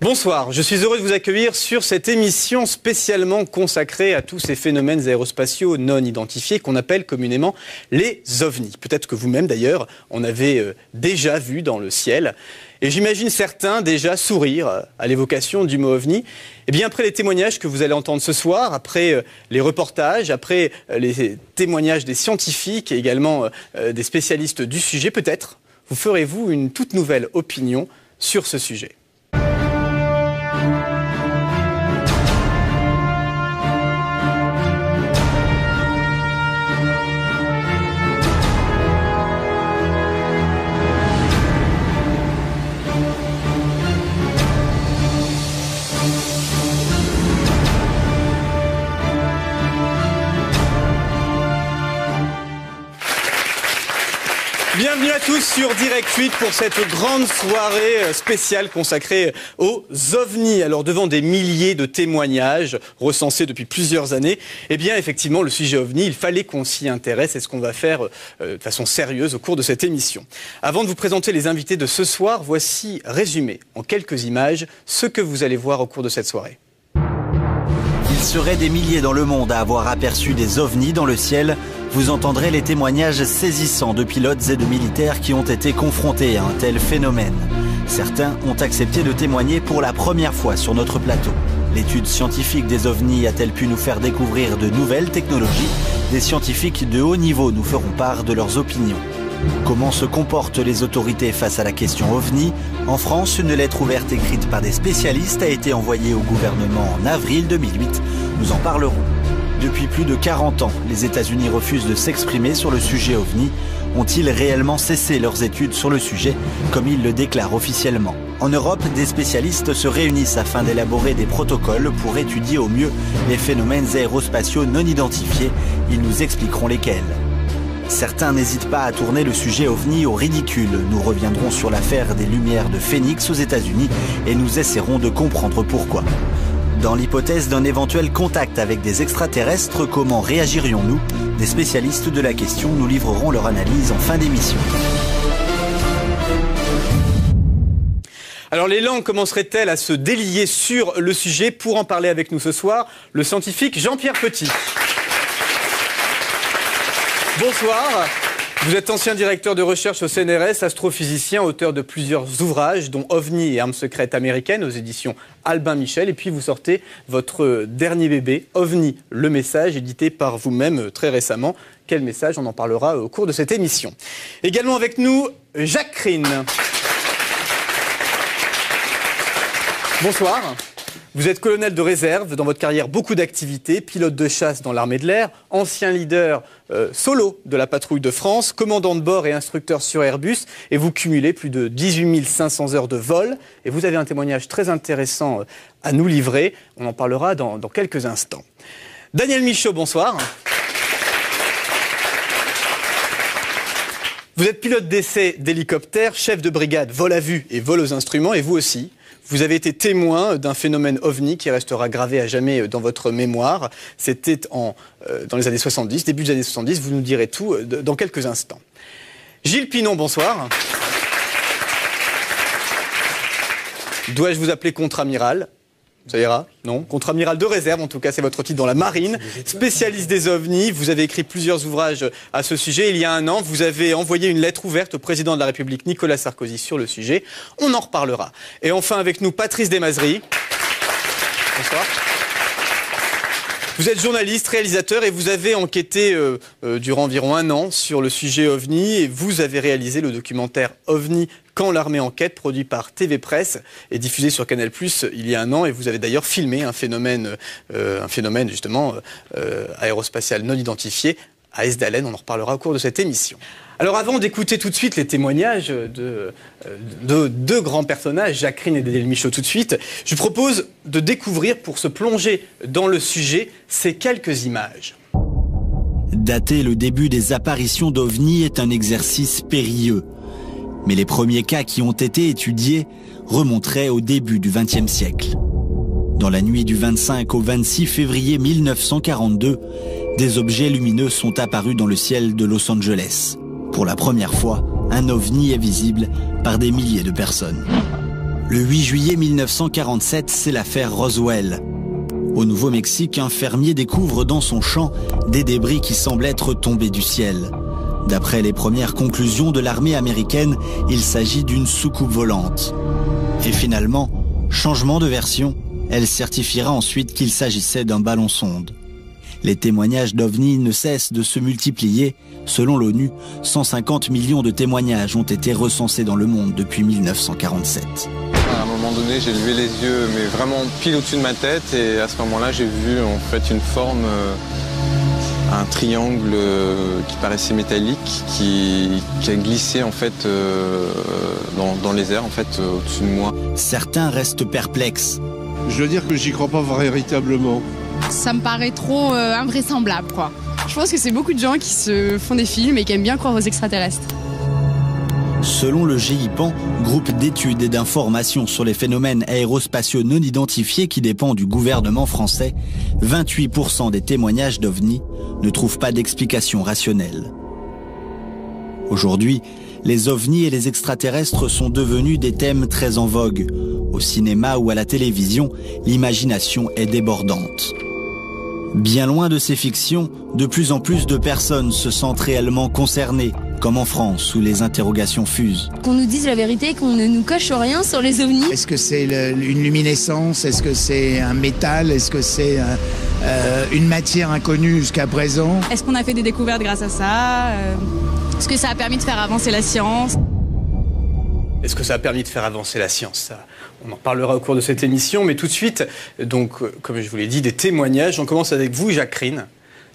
Bonsoir, je suis heureux de vous accueillir sur cette émission spécialement consacrée à tous ces phénomènes aérospatiaux non identifiés qu'on appelle communément les ovnis. Peut-être que vous-même d'ailleurs en avez déjà vu dans le ciel. Et j'imagine certains déjà sourire à l'évocation du mot ovni. Et bien après les témoignages que vous allez entendre ce soir, après les reportages, après les témoignages des scientifiques et également des spécialistes du sujet, peut-être vous ferez-vous une toute nouvelle opinion sur ce sujet. Bienvenue à tous sur Direct 8 pour cette grande soirée spéciale consacrée aux ovnis. Alors devant des milliers de témoignages recensés depuis plusieurs années, eh bien effectivement le sujet ovni, il fallait qu'on s'y intéresse et ce qu'on va faire de façon sérieuse au cours de cette émission. Avant de vous présenter les invités de ce soir, voici résumé en quelques images ce que vous allez voir au cours de cette soirée. Il serait des milliers dans le monde à avoir aperçu des ovnis dans le ciel. Vous entendrez les témoignages saisissants de pilotes et de militaires qui ont été confrontés à un tel phénomène. Certains ont accepté de témoigner pour la première fois sur notre plateau. L'étude scientifique des ovnis a-t-elle pu nous faire découvrir de nouvelles technologies? Des scientifiques de haut niveau nous feront part de leurs opinions. Comment se comportent les autorités face à la question ovni? En France, une lettre ouverte écrite par des spécialistes a été envoyée au gouvernement en avril 2008. Nous en parlerons. Depuis plus de 40 ans, les États-Unis refusent de s'exprimer sur le sujet ovni. Ont-ils réellement cessé leurs études sur le sujet, comme ils le déclarent officiellement? En Europe, des spécialistes se réunissent afin d'élaborer des protocoles pour étudier au mieux les phénomènes aérospatiaux non identifiés. Ils nous expliqueront lesquels. Certains n'hésitent pas à tourner le sujet ovni au ridicule. Nous reviendrons sur l'affaire des lumières de Phoenix aux États-Unis et nous essaierons de comprendre pourquoi. Dans l'hypothèse d'un éventuel contact avec des extraterrestres, comment réagirions-nous? Des spécialistes de la question nous livreront leur analyse en fin d'émission. Alors les langues commenceraient-elles à se délier sur le sujet? Pour en parler avec nous ce soir, le scientifique Jean-Pierre Petit. Bonsoir. Vous êtes ancien directeur de recherche au CNRS, astrophysicien, auteur de plusieurs ouvrages, dont OVNI et armes secrètes américaines aux éditions Albin Michel. Et puis vous sortez votre dernier bébé, OVNI, le message, édité par vous-même très récemment. Quel message? On en parlera au cours de cette émission. Également avec nous, Jacques Rine. Bonsoir. Vous êtes colonel de réserve, dans votre carrière beaucoup d'activités, pilote de chasse dans l'armée de l'air, ancien leader solo de la patrouille de France, commandant de bord et instructeur sur Airbus, et vous cumulez plus de 18 500 heures de vol, et vous avez un témoignage très intéressant à nous livrer, on en parlera dans quelques instants. Daniel Michaud, bonsoir. Vous êtes pilote d'essai d'hélicoptère, chef de brigade vol à vue et vol aux instruments, et vous aussi. Vous avez été témoin d'un phénomène ovni qui restera gravé à jamais dans votre mémoire. C'était dans les années 70, début des années 70. Vous nous direz tout dans quelques instants. Gilles Pinon, bonsoir. Dois-je vous appeler contre-amiral? Ça ira? Non. Contre-amiral de réserve, en tout cas, c'est votre titre dans la marine. Spécialiste des ovnis, vous avez écrit plusieurs ouvrages à ce sujet. Il y a un an, vous avez envoyé une lettre ouverte au président de la République, Nicolas Sarkozy, sur le sujet. On en reparlera. Et enfin, avec nous, Patrice Desmazeries. Bonsoir. Vous êtes journaliste, réalisateur et vous avez enquêté durant environ un an sur le sujet OVNI et vous avez réalisé le documentaire OVNI Quand l'armée enquête, produit par TV Presse et diffusé sur Canal+ il y a un an. Et vous avez d'ailleurs filmé un phénomène justement aérospatial non identifié à Esdalen. On en reparlera au cours de cette émission. Alors avant d'écouter tout de suite les témoignages de deux grands personnages, Jacques Rine et Daniel Michaud tout de suite, je vous propose de découvrir, pour se plonger dans le sujet, ces quelques images. Dater le début des apparitions d'OVNI est un exercice périlleux. Mais les premiers cas qui ont été étudiés remonteraient au début du XXe siècle. Dans la nuit du 25 au 26 février 1942, des objets lumineux sont apparus dans le ciel de Los Angeles. Pour la première fois, un ovni est visible par des milliers de personnes. Le 8 juillet 1947, c'est l'affaire Roswell. Au Nouveau-Mexique, un fermier découvre dans son champ des débris qui semblent être tombés du ciel. D'après les premières conclusions de l'armée américaine, il s'agit d'une soucoupe volante. Et finalement, changement de version, elle certifiera ensuite qu'il s'agissait d'un ballon-sonde. Les témoignages d'OVNI ne cessent de se multiplier. Selon l'ONU, 150 millions de témoignages ont été recensés dans le monde depuis 1947. À un moment donné, j'ai levé les yeux, mais vraiment pile au-dessus de ma tête, et à ce moment-là, j'ai vu en fait une forme, un triangle qui paraissait métallique, qui a glissé en fait dans les airs en fait au-dessus de moi. Certains restent perplexes. Je veux dire que j'y crois pas véritablement. Ça me paraît trop invraisemblable, quoi. Je pense que c'est beaucoup de gens qui se font des films et qui aiment bien croire aux extraterrestres. Selon le GIPAN, groupe d'études et d'informations sur les phénomènes aérospatiaux non identifiés qui dépend du gouvernement français, 28% des témoignages d'OVNI ne trouvent pas d'explication rationnelle. Aujourd'hui, les ovnis et les extraterrestres sont devenus des thèmes très en vogue. Au cinéma ou à la télévision, l'imagination est débordante. Bien loin de ces fictions, de plus en plus de personnes se sentent réellement concernées, comme en France où les interrogations fusent. Qu'on nous dise la vérité, qu'on ne nous coche rien sur les ovnis. Est-ce que c'est une luminescence? Est-ce que c'est un métal? Est-ce que c'est une matière inconnue jusqu'à présent? Est-ce qu'on a fait des découvertes grâce à ça? Est-ce que ça a permis de faire avancer la science? Est-ce que ça a permis de faire avancer la science? On en parlera au cours de cette émission, mais tout de suite, donc, comme je vous l'ai dit, des témoignages. On commence avec vous, Jacques Rine.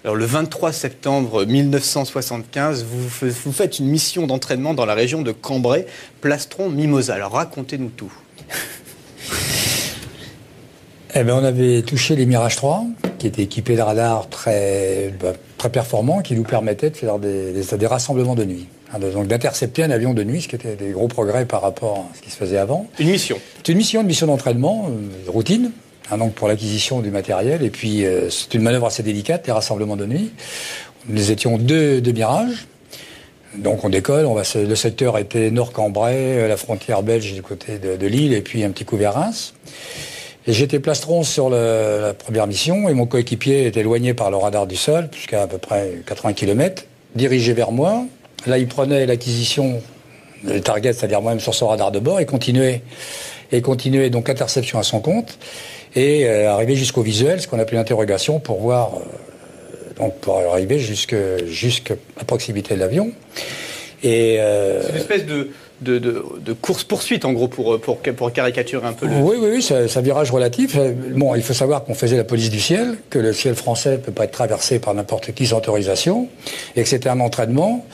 Alors, le 23 septembre 1975, vous faites une mission d'entraînement dans la région de Cambrai, Plastron-Mimosa. Alors, racontez-nous tout. Eh bien, on avait touché les Mirage 3, qui étaient équipés de radars très performants, qui nous permettaient de faire des rassemblements de nuit. Donc d'intercepter un avion de nuit, ce qui était des gros progrès par rapport à ce qui se faisait avant. Une mission? C'est une mission d'entraînement, routine, donc pour l'acquisition du matériel. Et puis c'est une manœuvre assez délicate, les rassemblements de nuit. Nous étions deux Mirages. Donc on décolle, le secteur était Nord-Cambrai, la frontière belge du côté de Lille, et puis un petit coup vers Reims. Et j'étais plastron sur la première mission, et mon coéquipier était éloigné par le radar du sol, jusqu'à peu près 80 km, dirigé vers moi. Là, il prenait l'acquisition des targets, c'est-à-dire moi-même sur son radar de bord, et continuait donc interception à son compte, et arriver jusqu'au visuel, ce qu'on appelait l'interrogation, pour voir, pour arriver jusqu'à proximité de l'avion. Et c'est une espèce de course-poursuite, en gros, pour caricaturer un peu le... Oui, c'est un virage relatif. Bon, il faut savoir qu'on faisait la police du ciel, que le ciel français ne peut pas être traversé par n'importe qui sans autorisation, et que c'était un entraînement.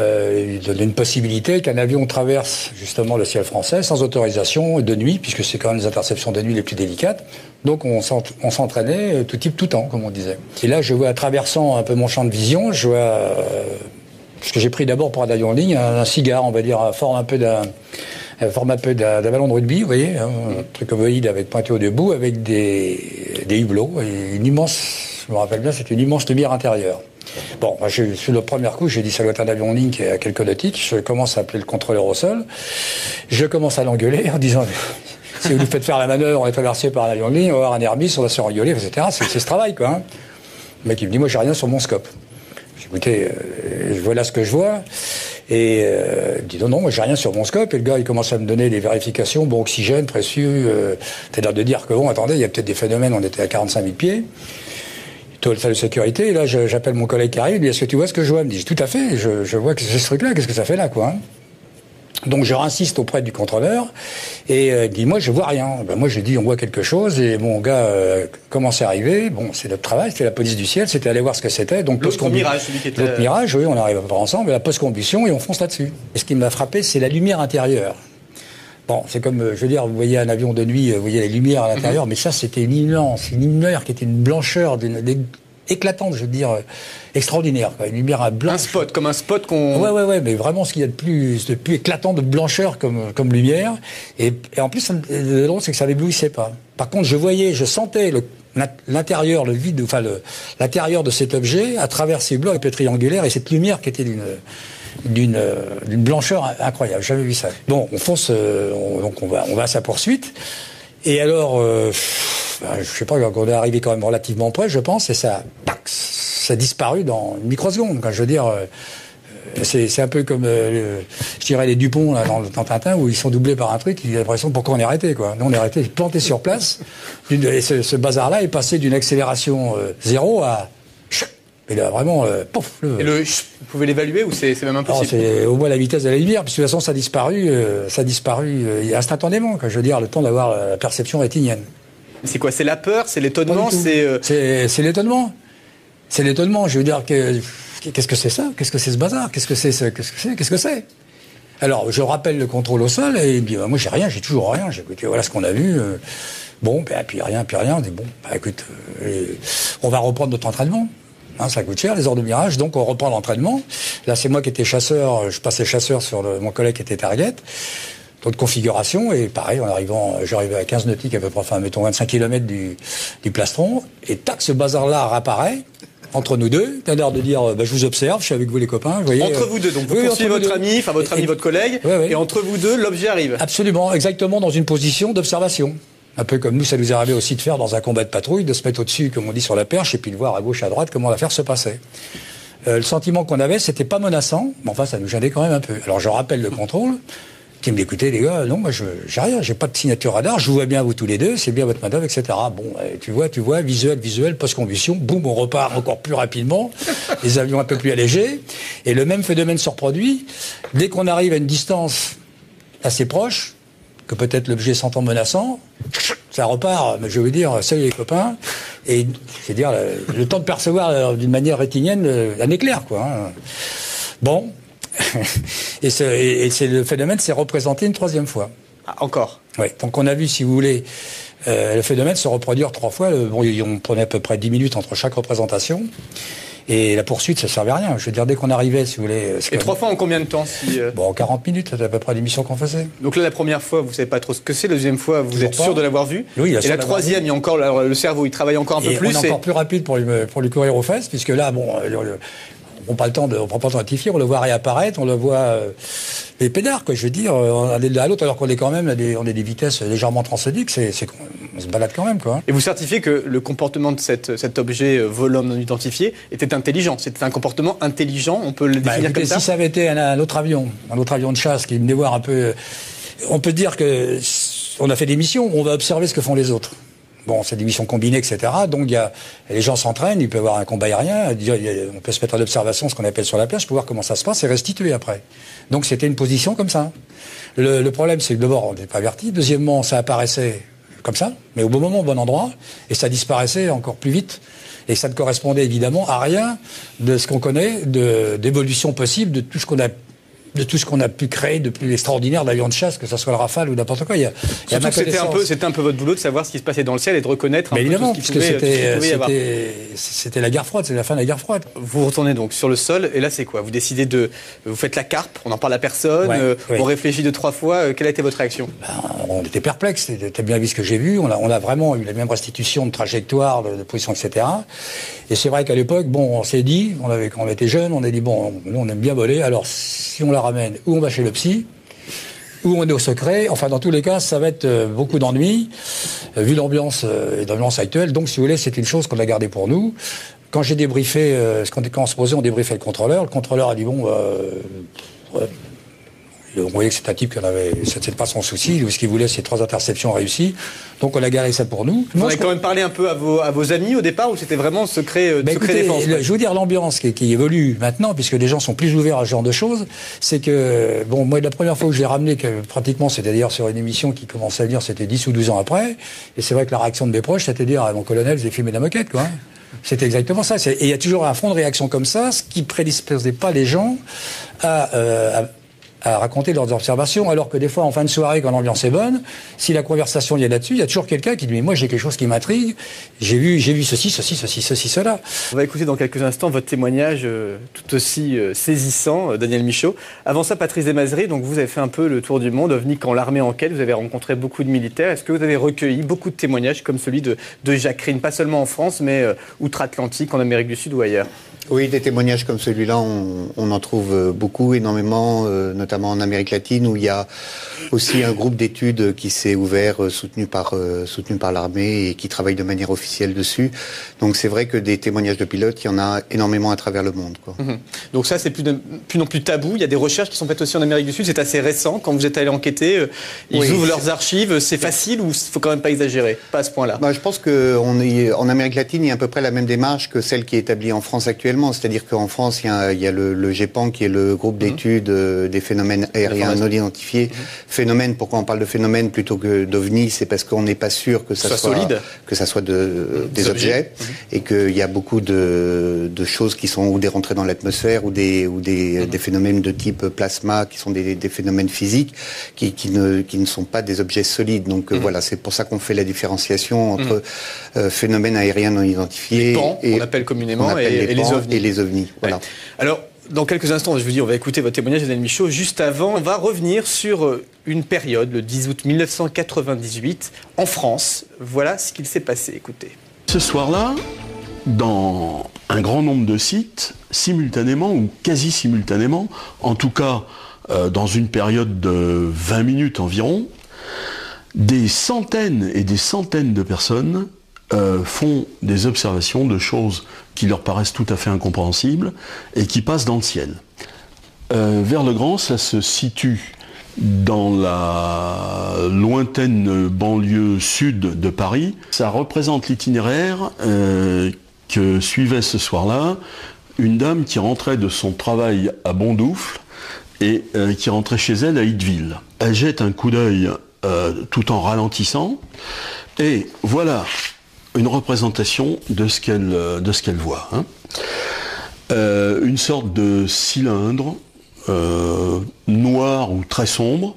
Il donnait une possibilité qu'un avion traverse justement le ciel français sans autorisation de nuit, puisque c'est quand même les interceptions de nuit les plus délicates. Donc on s'entraînait tout type, tout temps, comme on disait. Et là, je vois, traversant un peu mon champ de vision, je vois... ce que j'ai pris d'abord pour un avion en ligne, un cigare, on va dire, forme un peu d'un ballon de rugby, vous voyez, un truc ovoïde avec pointé au debout, avec des hublots, et une immense, je me rappelle bien, c'est une immense lumière intérieure. Bon, moi, sur le premier coup, j'ai dit ça doit être un avion en ligne qui est à quelques nautiques. Je commence à appeler le contrôleur au sol. Je commence à l'engueuler en disant si vous nous faites faire la manœuvre, on est traversé par un avion en ligne, on va avoir un Airbus, on va se engueuler, etc. C'est ce travail, quoi. Hein. Le mec, il me dit moi, j'ai rien sur mon scope. Écoutez, voilà ce que je vois. Et il dit non, moi j'ai rien sur mon scope. Et le gars, il commence à me donner des vérifications, bon, oxygène, précieux. C'est-à-dire de dire que bon, attendez, il y a peut-être des phénomènes, on était à 45 000 pieds. Toile de sécurité. Et là, j'appelle mon collègue qui arrive, il me dit est-ce que tu vois ce que je vois? Il me dit tout à fait, je vois que c'est ce truc-là, qu'est-ce que ça fait là, quoi. Hein. Donc je insiste auprès du contrôleur et il dit moi je vois rien. Ben, moi j'ai dit on voit quelque chose et mon gars commence à arriver. Bon, c'est notre travail, c'était la police du ciel, c'était aller voir ce que c'était. Donc l'autre Mirage, celui qui était... L'autre Mirage, oui, on arrive pas ensemble, la post-combustion et on fonce là-dessus. Et ce qui m'a frappé, c'est la lumière intérieure. Bon, c'est comme, je veux dire, vous voyez un avion de nuit, vous voyez les lumières à l'intérieur, mais ça c'était une lumière qui était une blancheur éclatante, je veux dire, extraordinaire, quoi. Une lumière blanche. Un spot, comme un spot qu'on... Ouais, mais vraiment ce qu'il y a de plus éclatant de blancheur comme lumière. Et en plus, le drôle, c'est que ça n'éblouissait pas. Par contre, je sentais l'intérieur, le vide, enfin l'intérieur de cet objet, à travers ces blocs un peu triangulaires et cette lumière qui était d'une blancheur incroyable. J'avais vu ça. Bon, on fonce, donc on va à sa poursuite. Et alors, je sais pas, on est arrivé quand même relativement près, je pense, et ça a disparu dans une microseconde. Je veux dire, c'est un peu comme, je dirais, les Dupont là, dans Tintin, où ils sont doublés par un truc, il a l'impression pourquoi on est arrêté, quoi. Nous, on est arrêté, planté sur place. Et ce bazar-là est passé d'une accélération 0 à... Et là, vraiment, pouf. Et vous pouvez l'évaluer ou c'est même impossible? C'est au moins la vitesse de la lumière, puisque de toute façon, ça a disparu instantanément, quoi. Je veux dire, le temps d'avoir la perception rétinienne. C'est quoi? C'est la peur? C'est l'étonnement? C'est l'étonnement. C'est l'étonnement. Je veux dire qu'est-ce que c'est ça? Qu'est-ce que c'est ce bazar? Qu'est-ce que c'est? Alors, je rappelle le contrôle au sol et il me dit, moi j'ai rien, j'ai toujours rien. J'ai écouté, voilà ce qu'on a vu. Bon, puis rien. On dit, bon, écoute, on va reprendre notre entraînement. Ça coûte cher, les heures de mirage, donc on reprend l'entraînement. Là, c'est moi qui étais chasseur, je passais chasseur sur mon collègue qui était target. D'autres configurations, et pareil, j'arrivais à 15 nautiques à peu près, enfin, mettons 25 km du plastron, et tac, ce bazar-là réapparaît, entre nous deux. T'as l'air de dire, je vous observe, je suis avec vous les copains, vous voyez. Entre vous deux, donc vous poursuivez votre ami, votre collègue, et entre vous deux, l'objet arrive. Absolument, exactement dans une position d'observation. Un peu comme nous, ça nous est arrivé aussi de faire dans un combat de patrouille, de se mettre au-dessus, comme on dit, sur la perche, et puis de voir à gauche, à droite comment l'affaire se passait. Le sentiment qu'on avait, c'était pas menaçant, mais enfin, ça nous gênait quand même un peu. Alors, je rappelle le contrôle, qui me dit, écoutez, les gars, non, moi, j'ai rien, j'ai pas de signature radar, je vous vois bien, vous tous les deux, c'est bien votre manœuvre, etc. Bon, tu vois, visuel, post-combustion, boum, on repart encore plus rapidement, les avions un peu plus allégés, et le même phénomène se reproduit. Dès qu'on arrive à une distance assez proche, que peut-être l'objet s'entend menaçant, ça repart, mais je veux dire, salut les copains, et c'est dire le temps de percevoir d'une manière rétinienne un éclair, quoi. Bon, et le phénomène s'est représenté une troisième fois. Ah, encore? Oui, donc on a vu, si vous voulez, le phénomène se reproduire 3 fois. Bon, on prenait à peu près 10 minutes entre chaque représentation. Et la poursuite, ça ne servait à rien. Je veux dire, dès qu'on arrivait, si vous voulez... Et 3 fois en combien de temps Bon, 40 minutes, c'était à peu près l'émission qu'on faisait. Donc là, la première fois, vous ne savez pas trop ce que c'est. La deuxième fois, vous êtes sûr de l'avoir vu. Oui, et la troisième, il y a encore le cerveau, il travaille encore un peu plus. On est encore plus rapide pour lui courir aux fesses, puisque là, bon... on prend pas le temps de notifier, on le voit réapparaître, on le voit les pédards, quoi. Je veux dire, on est de l'un à l'autre, alors qu'on est quand même on est des vitesses légèrement transsoniques, on se balade quand même, quoi. Et vous certifiez que le comportement de cet objet volant non identifié était intelligent. C'était un comportement intelligent, on peut le définir comme ça. Si ça avait été un autre avion de chasse qui venait voir un peu, on peut dire que on a fait des missions, on va observer ce que font les autres. Bon, c'est des missions combinées, etc. Donc, les gens s'entraînent, il peut y avoir un combat aérien, on peut se mettre à l'observation, ce qu'on appelle sur la plage, pour voir comment ça se passe et restituer après. Donc, c'était une position comme ça. Le problème, c'est que d'abord, on n'était pas averti. Deuxièmement, ça apparaissait comme ça, mais au bon moment, au bon endroit, et ça disparaissait encore plus vite. Et ça ne correspondait évidemment à rien de ce qu'on connaît, d'évolution possible, de tout ce qu'on a pu créer de plus extraordinaire d'avions de chasse, que ce soit le Rafale ou n'importe quoi. C'était un peu votre boulot de savoir ce qui se passait dans le ciel et de reconnaître un peu évidemment, tout ce qu'il pouvait y avoir. C'était la guerre froide, c'est la fin de la guerre froide. Vous retournez donc sur le sol, et là c'est quoi? Vous décidez vous faites la carpe, on n'en parle à personne, on réfléchit 2-3 fois, quelle a été votre réaction? On était perplexes, t'as bien vu ce que j'ai vu, on a vraiment eu la même restitution de trajectoire, de position, etc. Et c'est vrai qu'à l'époque, bon, on s'est dit, quand on était jeunes, on a dit, bon, nous on aime bien voler, alors si on la ramène, ou on va chez le psy, ou on est au secret. Enfin, dans tous les cas, ça va être beaucoup d'ennuis, vu l'ambiance actuelle. Donc, si vous voulez, c'est une chose qu'on a gardée pour nous. Quand j'ai débriefé, quand on se posait, on débriefait le contrôleur. Le contrôleur a dit, bon, on voyait que c'était un type c'était pas son souci. Ce qu'il voulait, c'est 3 interceptions réussies. Donc, on a gardé ça pour nous. Vous avez quand même parlé un peu à vos amis au départ, ou c'était vraiment secret défense? Je veux dire, l'ambiance qui évolue maintenant, puisque les gens sont plus ouverts à ce genre de choses, c'est que, bon, moi, la première fois que je l'ai ramené, pratiquement, c'était d'ailleurs sur une émission qui commençait à venir, c'était 10 ou 12 ans après. Et c'est vrai que la réaction de mes proches, c'était de dire, mon colonel, j'ai filmé la moquette, quoi. C'était exactement ça. Et il y a toujours un fond de réaction comme ça, ce qui prédisposait pas les gens à à raconter leurs observations, alors que des fois, en fin de soirée, quand l'ambiance est bonne, si la conversation y est là-dessus, il y a toujours quelqu'un qui dit « Mais moi, j'ai quelque chose qui m'intrigue, j'ai vu ceci, cela. » On va écouter dans quelques instants votre témoignage tout aussi saisissant, Daniel Michaud. Avant ça, Patrice Desmazeries, donc vous avez fait un peu le tour du monde, OVNI quand l'armée enquête, vous avez rencontré beaucoup de militaires. Est-ce que vous avez recueilli beaucoup de témoignages comme celui de Jacques Rine, pas seulement en France, mais outre-Atlantique, en Amérique du Sud ou ailleurs ? Oui, des témoignages comme celui-là, on en trouve beaucoup, énormément, notamment en Amérique latine, où il y a aussi un groupe d'études qui s'est ouvert, soutenu par l'armée et qui travaille de manière officielle dessus. Donc c'est vrai que des témoignages de pilotes, il y en a énormément à travers le monde, quoi. Donc ça, c'est plus non plus tabou. Il y a des recherches qui sont faites aussi en Amérique du Sud. C'est assez récent. Quand vous êtes allé enquêter, ils ouvrent leurs archives. C'est facile ou il faut quand même pas exagérer? Pas à ce point-là. Je pense qu'en Amérique latine, il y a à peu près la même démarche que celle qui est établie en France actuellement. C'est-à-dire qu'en France, il y a le GEPAN, qui est le groupe d'études des phénomènes aériens non identifiés. Phénomène, pourquoi on parle de phénomène plutôt que d'OVNI? C'est parce qu'on n'est pas sûr que ça soit des objets, et qu'il y a beaucoup de choses qui sont ou des rentrées dans l'atmosphère ou des phénomènes de type plasma qui sont des phénomènes physiques qui ne sont pas des objets solides. Donc voilà, c'est pour ça qu'on fait la différenciation entre phénomènes aériens non identifiés, on appelle communément, et les OVNI. Voilà. Ouais. Alors, dans quelques instants, je vous dis, on va écouter votre témoignage, Daniel Michaud. Juste avant, on va revenir sur une période, le 10 août 1998, en France. Voilà ce qu'il s'est passé. Écoutez. Ce soir-là, dans un grand nombre de sites, simultanément ou quasi simultanément, en tout cas dans une période de 20 minutes environ, des centaines et des centaines de personnes font des observations de choses qui leur paraissent tout à fait incompréhensibles et qui passent dans le ciel. Vers le Grand, ça se situe dans la lointaine banlieue sud de Paris. Ça représente l'itinéraire que suivait ce soir-là une dame qui rentrait de son travail à Bondoufle et qui rentrait chez elle à Itteville. Elle jette un coup d'œil tout en ralentissant, et voilà une représentation de ce qu'elle voit. Une sorte de cylindre noir ou très sombre,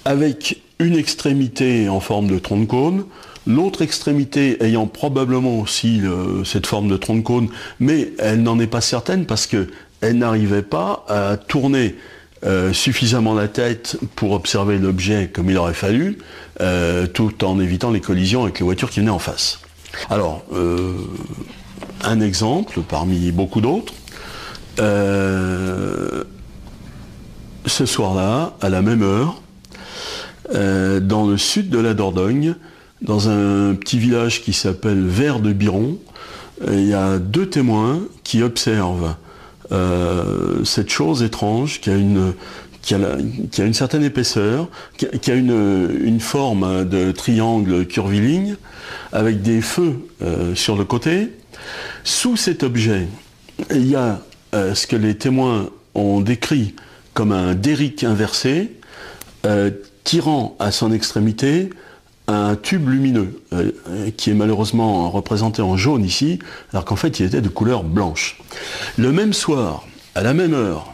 avec une extrémité en forme de tronc de cône, l'autre extrémité ayant probablement aussi cette forme de tronc de cône, mais elle n'en est pas certaine parce qu'elle n'arrivait pas à tourner suffisamment la tête pour observer l'objet comme il aurait fallu, tout en évitant les collisions avec les voitures qui venaient en face. Alors, un exemple parmi beaucoup d'autres. Ce soir-là, à la même heure, dans le sud de la Dordogne, dans un petit village qui s'appelle Vert de Biron, il y a deux témoins qui observent cette chose étrange qui a une certaine épaisseur, qui a une forme de triangle curviligne, avec des feux sur le côté. Sous cet objet, il y a ce que les témoins ont décrit comme un derrick inversé, tirant à son extrémité un tube lumineux, qui est malheureusement représenté en jaune ici, alors qu'en fait il était de couleur blanche. Le même soir, à la même heure,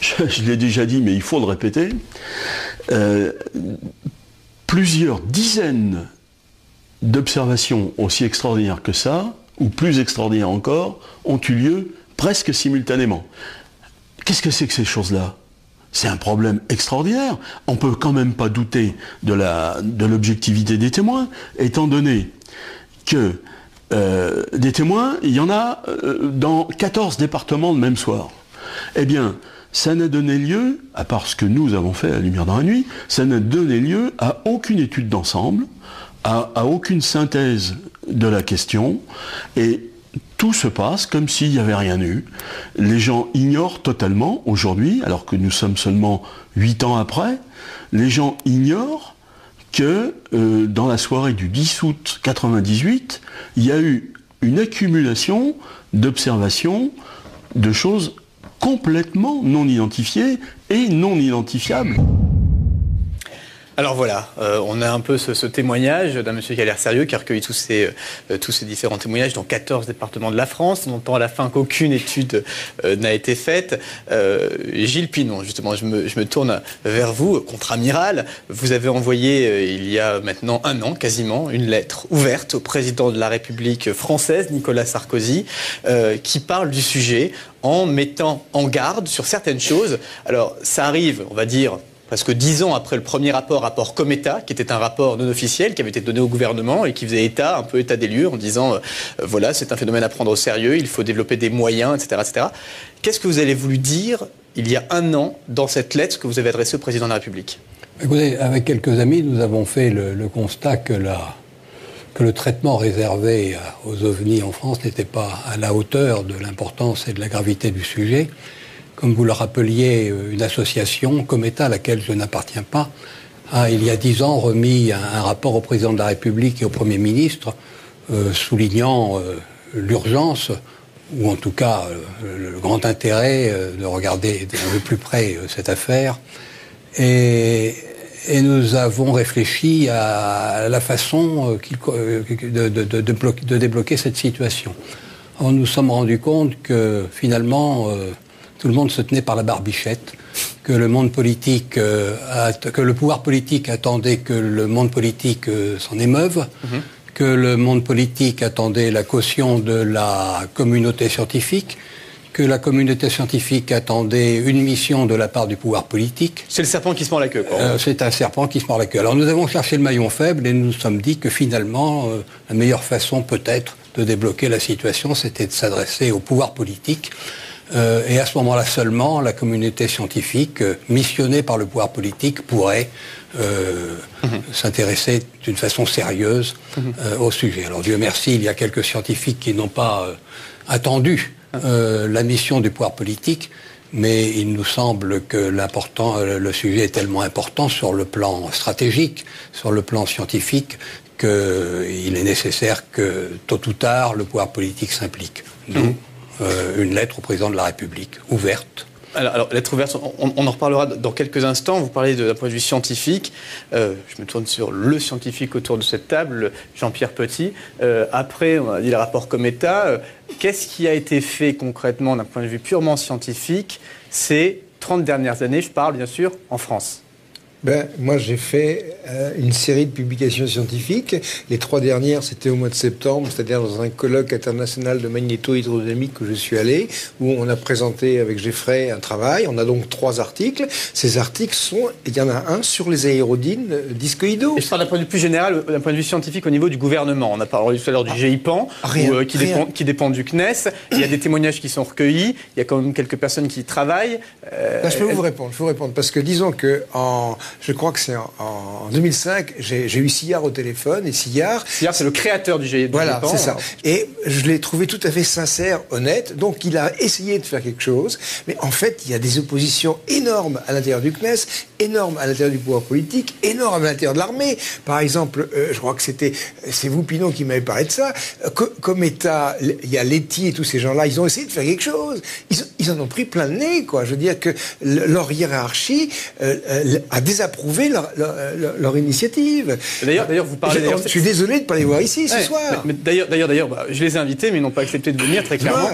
je l'ai déjà dit mais il faut le répéter, plusieurs dizaines d'observations aussi extraordinaires que ça, ou plus extraordinaires encore, ont eu lieu presque simultanément. Qu'est-ce que c'est que ces choses-là ? C'est un problème extraordinaire. On ne peut quand même pas douter de l'objectivité des témoins, étant donné que des témoins, il y en a dans 14 départements le même soir. Eh bien, ça n'a donné lieu, à part ce que nous avons fait à la lumière dans la nuit, ça n'a donné lieu à aucune étude d'ensemble, à aucune synthèse de la question, et tout se passe comme s'il n'y avait rien eu. Les gens ignorent totalement, aujourd'hui, alors que nous sommes seulement 8 ans après, les gens ignorent que dans la soirée du 10 août 98, il y a eu une accumulation d'observations de choses complètement non identifiées et non identifiables. Alors voilà, on a un peu ce témoignage d'un monsieur qui a l'air sérieux, qui a recueilli tous ces différents témoignages dans 14 départements de la France. On entend à la fin qu'aucune étude n'a été faite. Gilles Pinon, justement, je me tourne vers vous, contre-amiral. Vous avez envoyé, il y a maintenant 1 an quasiment, une lettre ouverte au président de la République française, Nicolas Sarkozy, qui parle du sujet en mettant en garde sur certaines choses. Alors ça arrive, on va dire, presque 10 ans après le premier rapport Cometa, qui était un rapport non officiel, qui avait été donné au gouvernement et qui faisait un peu état des lieux en disant voilà, c'est un phénomène à prendre au sérieux, il faut développer des moyens, etc. etc. Qu'est-ce que vous avez voulu dire il y a 1 an dans cette lettre que vous avez adressée au président de la République? Écoutez, avec quelques amis, nous avons fait le constat que le traitement réservé aux ovnis en France n'était pas à la hauteur de l'importance et de la gravité du sujet. Comme vous le rappeliez, une association, Cometa, à laquelle je n'appartiens pas, a, il y a 10 ans, remis un rapport au président de la République et au Premier ministre, soulignant l'urgence, ou en tout cas le grand intérêt de regarder d'un peu plus près cette affaire. Et nous avons réfléchi à la façon de débloquer cette situation. Alors, nous nous sommes rendus compte que finalement, tout le monde se tenait par la barbichette, que le monde politique, que le pouvoir politique attendait que le monde politique s'en émeuve, que le monde politique attendait la caution de la communauté scientifique, que la communauté scientifique attendait une mission de la part du pouvoir politique. C'est le serpent qui se mord la queue, quoi. C'est un serpent qui se mord la queue. Alors nous avons cherché le maillon faible et nous nous sommes dit que finalement, la meilleure façon peut-être de débloquer la situation, c'était de s'adresser au pouvoir politique. Et à ce moment-là seulement, la communauté scientifique, missionnée par le pouvoir politique, pourrait s'intéresser d'une façon sérieuse au sujet. Alors Dieu merci, il y a quelques scientifiques qui n'ont pas attendu la mission du pouvoir politique, mais il nous semble que le sujet est tellement important sur le plan stratégique, sur le plan scientifique, qu'il est nécessaire que, tôt ou tard, le pouvoir politique s'implique. D'où une lettre au président de la République, ouverte. Alors, lettre ouverte, on en reparlera dans quelques instants. Vous parlez d'un point de vue scientifique. Je me tourne sur le scientifique autour de cette table, Jean-Pierre Petit. Après, on a dit le rapport Cometa. Qu'est-ce qui a été fait concrètement d'un point de vue purement scientifique ces 30 dernières années? Je parle bien sûr en France. Moi, j'ai fait une série de publications scientifiques. Les 3 dernières, c'était au mois de septembre, c'est-à-dire dans un colloque international de magnéto-hydrodynamique que je suis allé, où on a présenté avec Geoffrey un travail. On a donc 3 articles. Ces articles il y en a un sur les aérodynes discoïdaux. Et je parle d'un point de vue plus général, d'un point de vue scientifique au niveau du gouvernement. On a parlé tout à l'heure du GIPAN, qui dépend du CNES. Il y a des témoignages qui sont recueillis. Il y a quand même quelques personnes qui y travaillent. Je peux vous répondre. Parce que disons que je crois que c'est en 2005, j'ai eu Sillard au téléphone, et Sillard, c'est le créateur du GIPAN. Voilà, c'est ça. Et je l'ai trouvé tout à fait sincère, honnête, donc il a essayé de faire quelque chose, mais en fait, il y a des oppositions énormes à l'intérieur du CNES, énormes à l'intérieur du pouvoir politique, énormes à l'intérieur de l'armée. Par exemple, je crois que c'est vous, Pinon, qui m'avez parlé de ça. Comme État, il y a Letty et tous ces gens-là, ils ont essayé de faire quelque chose. Ils en ont pris plein le nez, quoi. Je veux dire que leur hiérarchie a désapprouvé leur initiative. D'ailleurs, vous parlez... Je suis désolé de ne pas les voir ici ce soir. Mais d'ailleurs, je les ai invités, mais ils n'ont pas accepté de venir, très clairement.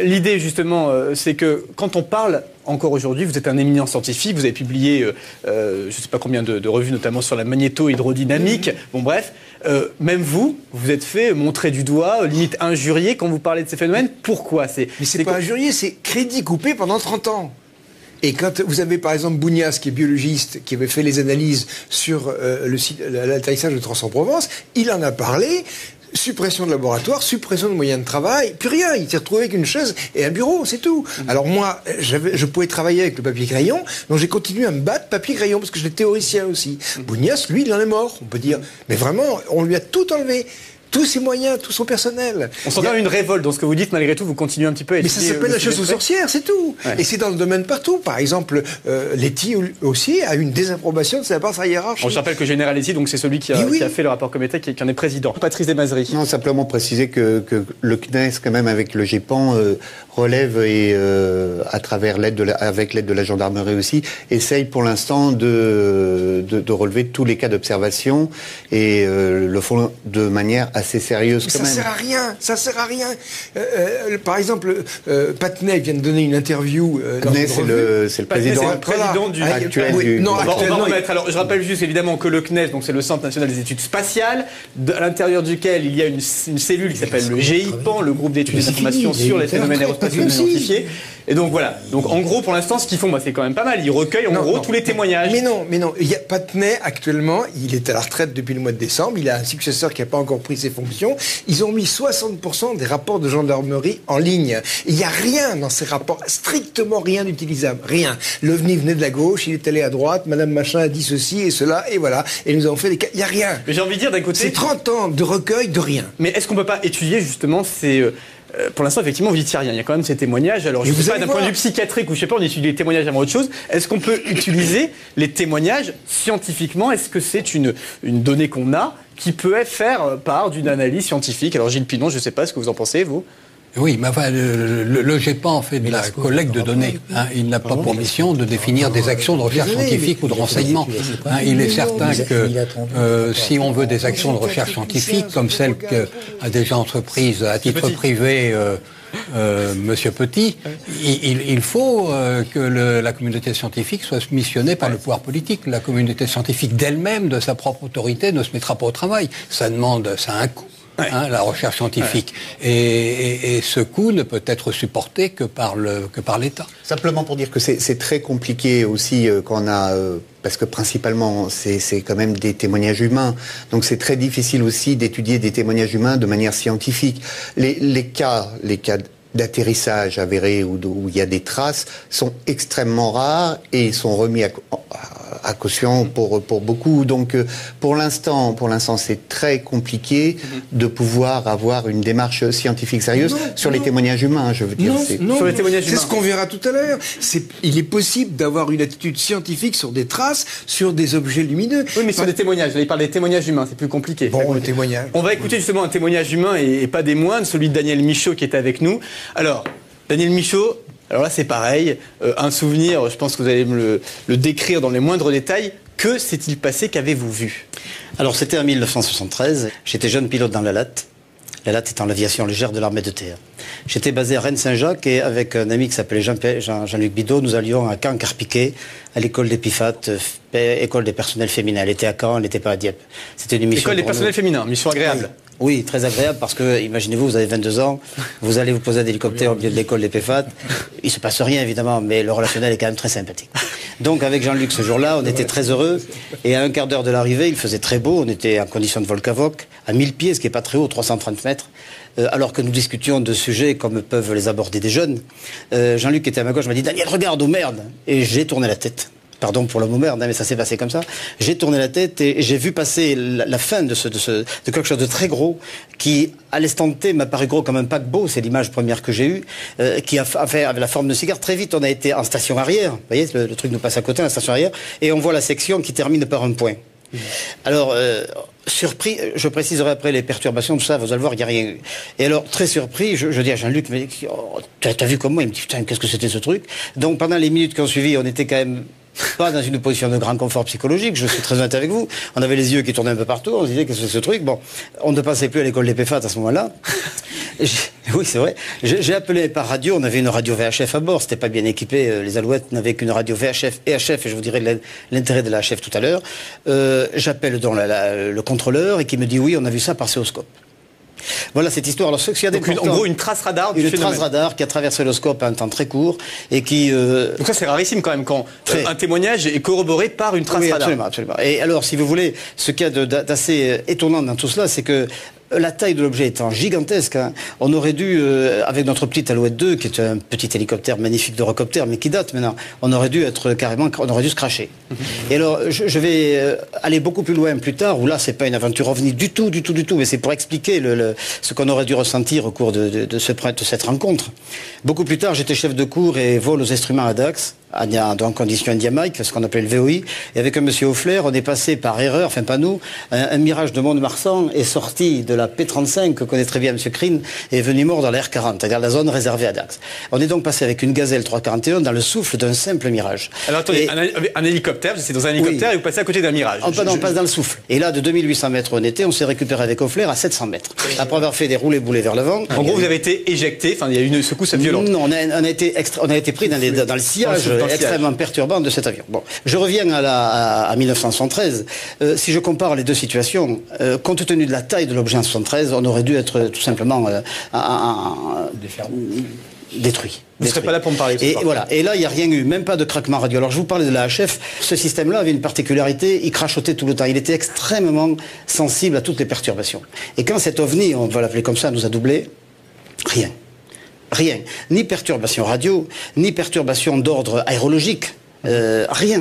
L'idée, justement, c'est que quand on parle, encore aujourd'hui, vous êtes un éminent scientifique, vous avez publié, je ne sais pas combien de revues, notamment sur la magnéto-hydrodynamique. Bon, bref, même vous êtes fait montrer du doigt, limite injurié quand vous parlez de ces phénomènes. Pourquoi? Mais c'est pas injurié, c'est crédit coupé pendant 30 ans. Et quand vous avez par exemple Bougnas, qui est biologiste, qui avait fait les analyses sur l'atterrissage de Trans-en-Provence, il en a parlé. Suppression de laboratoire, suppression de moyens de travail, plus rien. Il s'est retrouvé avec une chaise et un bureau, c'est tout. Alors moi, je pouvais travailler avec le papier-crayon, donc j'ai continué à me battre papier-crayon, parce que j'étais théoricien aussi. Bougnas, lui, il en est mort, on peut dire. Mais vraiment, on lui a tout enlevé. tous ses moyens, tout son personnel. On sent bien une révolte dans ce que vous dites, malgré tout, vous continuez un petit peu à étudier. Mais ça s'appelle la chasse aux sorcières, c'est tout. Ouais. Et c'est dans le domaine partout. Par exemple, Letty aussi a une désapprobation de sa part de sa hiérarchie. Je rappelle que Général Letty, donc c'est celui qui a fait le rapport Comettet, qui en est président. Patrice Desmazeries. Non, simplement préciser que le CNES, quand même, avec le GEPAN, relève et à travers avec l'aide de la gendarmerie aussi, essaye pour l'instant de relever tous les cas d'observation et le font de manière assez sérieuse Mais quand ça même. sert à rien, ça sert à rien. Par exemple, Patnais vient de donner une interview. Patnais, c'est le président actuel du. Non, on va actuellement, remettre. Alors, je rappelle juste évidemment que le CNES, donc c'est le Centre national des études spatiales, à l'intérieur duquel il y a une cellule qui s'appelle le GIPAN, le groupe d'études et d'information sur les phénomènes aérospatiaux non identifiés. Et donc voilà. Donc en gros, pour l'instant, ce qu'ils font, c'est quand même pas mal. Ils recueillent en gros tous les témoignages. Mais non. Il y a Patnais actuellement, il est à la retraite depuis le mois de décembre. Il a un successeur qui n'a pas encore pris ses fonctions. Ils ont mis 60% des rapports de gendarmerie en ligne. Il n'y a rien dans ces rapports, strictement rien d'utilisable, rien. L'OVNI venait de la gauche, il est allé à droite. Madame Machin a dit ceci et cela et voilà. Et nous avons fait des cas. Il n'y a rien. Mais j'ai envie de dire d'un côté. C'est 30 ans de recueil de rien. Mais est-ce qu'on peut pas étudier justement ces pour l'instant, effectivement, vous dites qu'il n'y a rien. Il y a quand même ces témoignages. Alors, je ne sais pas, d'un point de vue psychiatrique ou je ne sais pas, on étudie les témoignages avant autre chose. Est-ce qu'on peut utiliser les témoignages scientifiquement? Est-ce que c'est une donnée qu'on a qui peut faire part d'une analyse scientifique? Alors, Gilles Pinon, je ne sais pas ce que vous en pensez, vous? Oui, mais enfin, le GEPAN fait de la collecte de données. Il n'a pas pour mission de définir des actions de recherche scientifique ou de renseignement. Il est certain que si on veut des actions de recherche scientifique, comme celle qu'a déjà entreprise à titre privé Monsieur Petit, il faut que la communauté scientifique soit missionnée par le pouvoir politique. La communauté scientifique d'elle-même, de sa propre autorité, ne se mettra pas au travail. Ça a un coût. La recherche scientifique. Et ce coût ne peut être supporté que par l'État. Simplement pour dire que c'est très compliqué aussi quand on a... parce que principalement, c'est quand même des témoignages humains. Donc c'est très difficile aussi d'étudier des témoignages humains de manière scientifique. Les cas d'atterrissage avérés où il y a des traces sont extrêmement rares et sont remis à caution pour beaucoup. Donc pour l'instant c'est très compliqué de pouvoir avoir une démarche scientifique sérieuse sur les témoignages humains, je veux dire. Sur les témoignages humains. C'est ce qu'on verra tout à l'heure. Il est possible d'avoir une attitude scientifique sur des traces, sur des objets lumineux. Oui, mais sur des témoignages. Là, il parle des témoignages humains, c'est plus compliqué. Bon, le témoignage. On va écouter justement un témoignage humain et pas des moindres, celui de Daniel Michaud qui est avec nous. Alors, Daniel Michaud, alors là c'est pareil, un souvenir, je pense que vous allez me le décrire dans les moindres détails. Que s'est-il passé? Qu'avez-vous vu? Alors c'était en 1973, j'étais jeune pilote dans la LAT. La LAT étant l'aviation légère de l'armée de terre. J'étais basé à Rennes-Saint-Jacques et avec un ami qui s'appelait Jean-Luc Bidot, nous allions à Caen-Carpiquet, à l'école d'Épifat, école des personnels féminins. Elle était à Caen, elle n'était pas à Dieppe. C'était une mission. École des personnels féminins, mission agréable. Oui, très agréable parce que, imaginez-vous, vous avez 22 ans, vous allez vous poser un hélicoptère au milieu de l'école d'Épifat. Il se passe rien évidemment, mais le relationnel est quand même très sympathique. Donc avec Jean-Luc ce jour-là, on était très heureux et à un quart d'heure de l'arrivée, il faisait très beau, on était en condition de vol-cavoc, à 1000 pieds, ce qui n'est pas très haut, 330 mètres. Alors que nous discutions de sujets comme peuvent les aborder des jeunes, Jean-Luc était à ma gauche, m'a dit « Daniel, regarde, oh merde !» Et j'ai tourné la tête. Pardon pour le mot merde, mais ça s'est passé comme ça. J'ai tourné la tête et j'ai vu passer la fin de quelque chose de très gros qui, à l'instant T, m'a paru gros comme un paquebot. C'est l'image première que j'ai eue, qui avait la forme de cigare. Très vite, on a été en station arrière. Vous voyez, le truc nous passe à côté, la station arrière, et on voit la section qui termine par un point. Alors, surpris, je préciserai après les perturbations, tout ça, vous allez voir, il n'y a rien. Et alors, très surpris, je dis à Jean-Luc, mais t'as vu comment? Il me dit, putain, qu'est-ce que c'était ce truc? Donc, pendant les minutes qui ont suivi, on était quand même pas dans une position de grand confort psychologique, je suis très honnête avec vous. On avait les yeux qui tournaient un peu partout, on se disait, qu'est-ce que c'est ce truc? Bon, on ne passait plus à l'école des PFAT à ce moment-là. Oui, c'est vrai. J'ai appelé par radio, on avait une radio VHF à bord, c'était pas bien équipé, les Alouettes n'avaient qu'une radio VHF et HF, et je vous dirai l'intérêt de la HF tout à l'heure. J'appelle donc le contrôleur et qui me dit, oui, on a vu ça passer au scope. Voilà cette histoire. Alors, ce qu'il y a donc en gros, une trace radar du phénomène. Une trace radar qui a traversé le scope à un temps très court et qui... Donc ça, c'est rarissime quand même, quand un témoignage est corroboré par une trace radar. Absolument, absolument. Et alors, si vous voulez, ce qu'il y a d'assez étonnant dans tout cela, c'est que la taille de l'objet étant gigantesque, hein, on aurait dû, avec notre petite Alouette 2, qui est un petit hélicoptère magnifique d'Eurocopter, mais qui date maintenant, on aurait dû être on aurait dû se cracher. Et alors, je vais aller beaucoup plus loin plus tard, où là, c'est pas une aventure ovni du tout, mais c'est pour expliquer ce qu'on aurait dû ressentir au cours de cette rencontre. Beaucoup plus tard, j'étais chef de cours et vol aux instruments à Dax, en condition India-Mike, ce qu'on appelait le VOI, et avec un monsieur Offler, on est passé par erreur, enfin pas nous, un Mirage de Mont-de-Marsan est sorti de la P35, que connaît très bien monsieur Crine, et est venu mort dans la R40, c'est-à-dire la zone réservée à Dax. On est donc passé avec une Gazelle 341 dans le souffle d'un simple Mirage. Alors attendez, un hélicoptère, c'est dans un hélicoptère et vous passez à côté d'un Mirage. On passe dans le souffle. Et là, de 2800 mètres on était, on s'est récupéré avec Offler à 700 mètres. Après avoir fait des roulés-boulés vers l'avant. En gros, vous avez été éjecté, enfin il y a eu une secousse violente. Non, on a été pris dans le sillage extrêmement perturbant de cet avion. Bon, je reviens à 1973. Si je compare les deux situations, compte tenu de la taille de l'objet en 73, on aurait dû être tout simplement détruit. Vous ne serez pas là pour me parler. Et voilà. Et là, il n'y a rien eu, même pas de craquement radio. Alors, je vous parlais de la HF. Ce système-là avait une particularité, il crachotait tout le temps. Il était extrêmement sensible à toutes les perturbations. Et quand cet OVNI, on va l'appeler comme ça, nous a doublé, rien. Rien. Ni perturbation radio, ni perturbation d'ordre aérologique. Rien.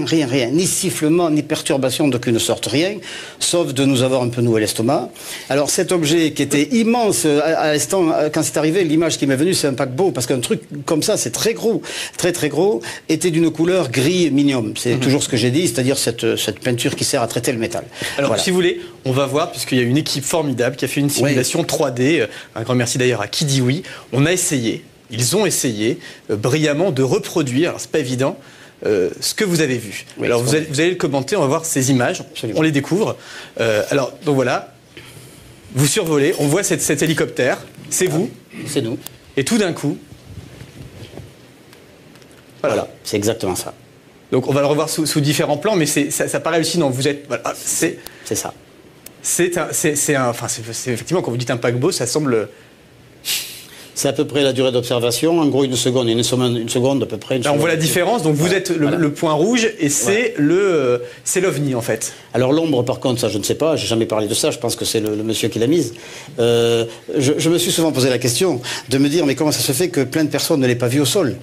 Ni sifflement, ni perturbation d'aucune sorte, rien. Sauf de nous avoir un peu noué l'estomac. Alors cet objet qui était immense, à l'instant, quand c'est arrivé, l'image qui m'est venue, c'est un paquebot, parce qu'un truc comme ça, c'est très gros, très gros, était d'une couleur gris minium. C'est toujours ce que j'ai dit, c'est-à-dire cette peinture qui sert à traiter le métal. Alors voilà. Si vous voulez, on va voir, puisqu'il y a une équipe formidable qui a fait une simulation 3D. Un grand merci d'ailleurs à Qui dit oui. On a essayé, ils ont essayé brillamment de reproduire, alors c'est pas évident, ce que vous avez vu. Oui, alors vous allez le commenter, on va voir ces images, on les découvre. Alors donc voilà, vous survolez, on voit cet hélicoptère, c'est vous. C'est nous. Et tout d'un coup, voilà, c'est exactement ça. Donc on va le revoir sous différents plans, mais ça paraît hallucinant. Vous êtes, voilà, c'est ça. C'est effectivement, quand vous dites un paquebot, ça semble. C'est à peu près la durée d'observation. En gros, une seconde à peu près. Alors on voit la différence. Donc vous êtes le point rouge et c'est l'OVNI en fait. Alors l'ombre, par contre, ça je ne sais pas. J'ai jamais parlé de ça. Je pense que c'est le monsieur qui l'a mise. Je me suis souvent posé la question de me dire mais comment ça se fait que plein de personnes ne l'aient pas vu au sol?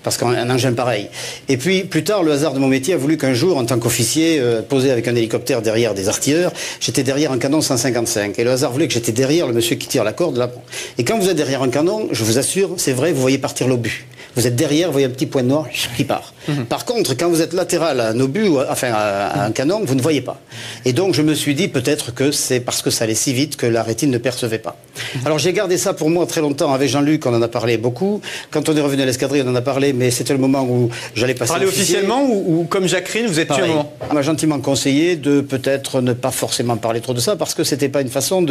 Parce qu'un engin pareil. Et puis plus tard, le hasard de mon métier a voulu qu'un jour, en tant qu'officier, posé avec un hélicoptère derrière des artilleurs, j'étais derrière un canon 155. Et le hasard voulait que j'étais derrière le monsieur qui tire la corde là. Et quand vous êtes derrière un canon, je vous assure, c'est vrai, vous voyez partir l'obus. Vous êtes derrière, vous voyez un petit point noir qui part. Par contre, quand vous êtes latéral à un obus, enfin à un canon, vous ne voyez pas. Et donc je me suis dit peut-être que c'est parce que ça allait si vite que la rétine ne percevait pas. Alors j'ai gardé ça pour moi très longtemps. Avec Jean-Luc, on en a parlé beaucoup. Quand on est revenu à l'escadrille, on en a parlé, mais c'était le moment où j'allais passer. Parler officiellement ou comme Jacqueline, vous êtes tué un moment? On m'a gentiment conseillé de peut-être ne pas forcément parler trop de ça parce que c'était pas une façon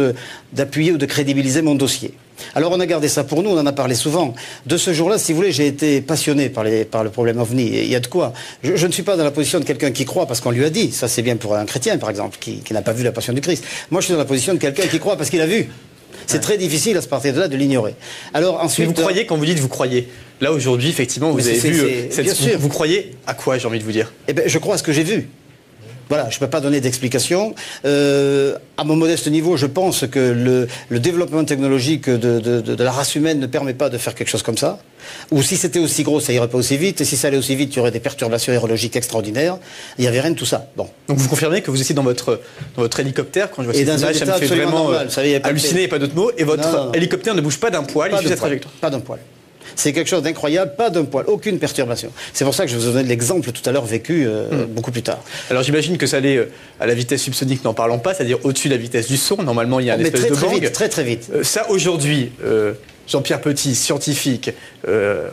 d'appuyer ou de crédibiliser mon dossier. Alors on a gardé ça pour nous, on en a parlé souvent. De ce jour-là, si vous voulez, j'ai été passionné par le problème OVNI. Il y a de quoi. Je ne suis pas dans la position de quelqu'un qui croit parce qu'on lui a dit. Ça, c'est bien pour un chrétien, par exemple, qui n'a pas vu la Passion du Christ. Moi, je suis dans la position de quelqu'un qui croit parce qu'il a vu. C'est très difficile à ce partir de là de l'ignorer. Alors ensuite, mais vous croyez, quand vous dites vous croyez, là aujourd'hui, effectivement, vous avez vu bien sûr. Vous croyez à quoi, j'ai envie de vous dire? Eh bien, je crois à ce que j'ai vu. Voilà, je ne peux pas donner d'explication. À mon modeste niveau, je pense que le développement technologique de la race humaine ne permet pas de faire quelque chose comme ça. Ou si c'était aussi gros, ça irait pas aussi vite. Et si ça allait aussi vite, il y aurait des perturbations aérologiques extraordinaires. Il n'y avait rien de tout ça. Bon. Donc vous confirmez que vous étiez dans votre hélicoptère, quand je vois cette image, ça me fait vraiment halluciner, il n'y a pas d'autre mot. Et votre hélicoptère ne bouge pas d'un poil, il suit sa trajectoire. Pas d'un poil. C'est quelque chose d'incroyable, pas d'un poil, aucune perturbation. C'est pour ça que je vous ai donné l'exemple tout à l'heure vécu beaucoup plus tard. Alors j'imagine que ça allait à la vitesse subsonique, n'en parlons pas, c'est-à-dire au-dessus de la vitesse du son. Normalement, il y a une espèce de bang. Très vite. Ça, aujourd'hui, Jean-Pierre Petit, scientifique,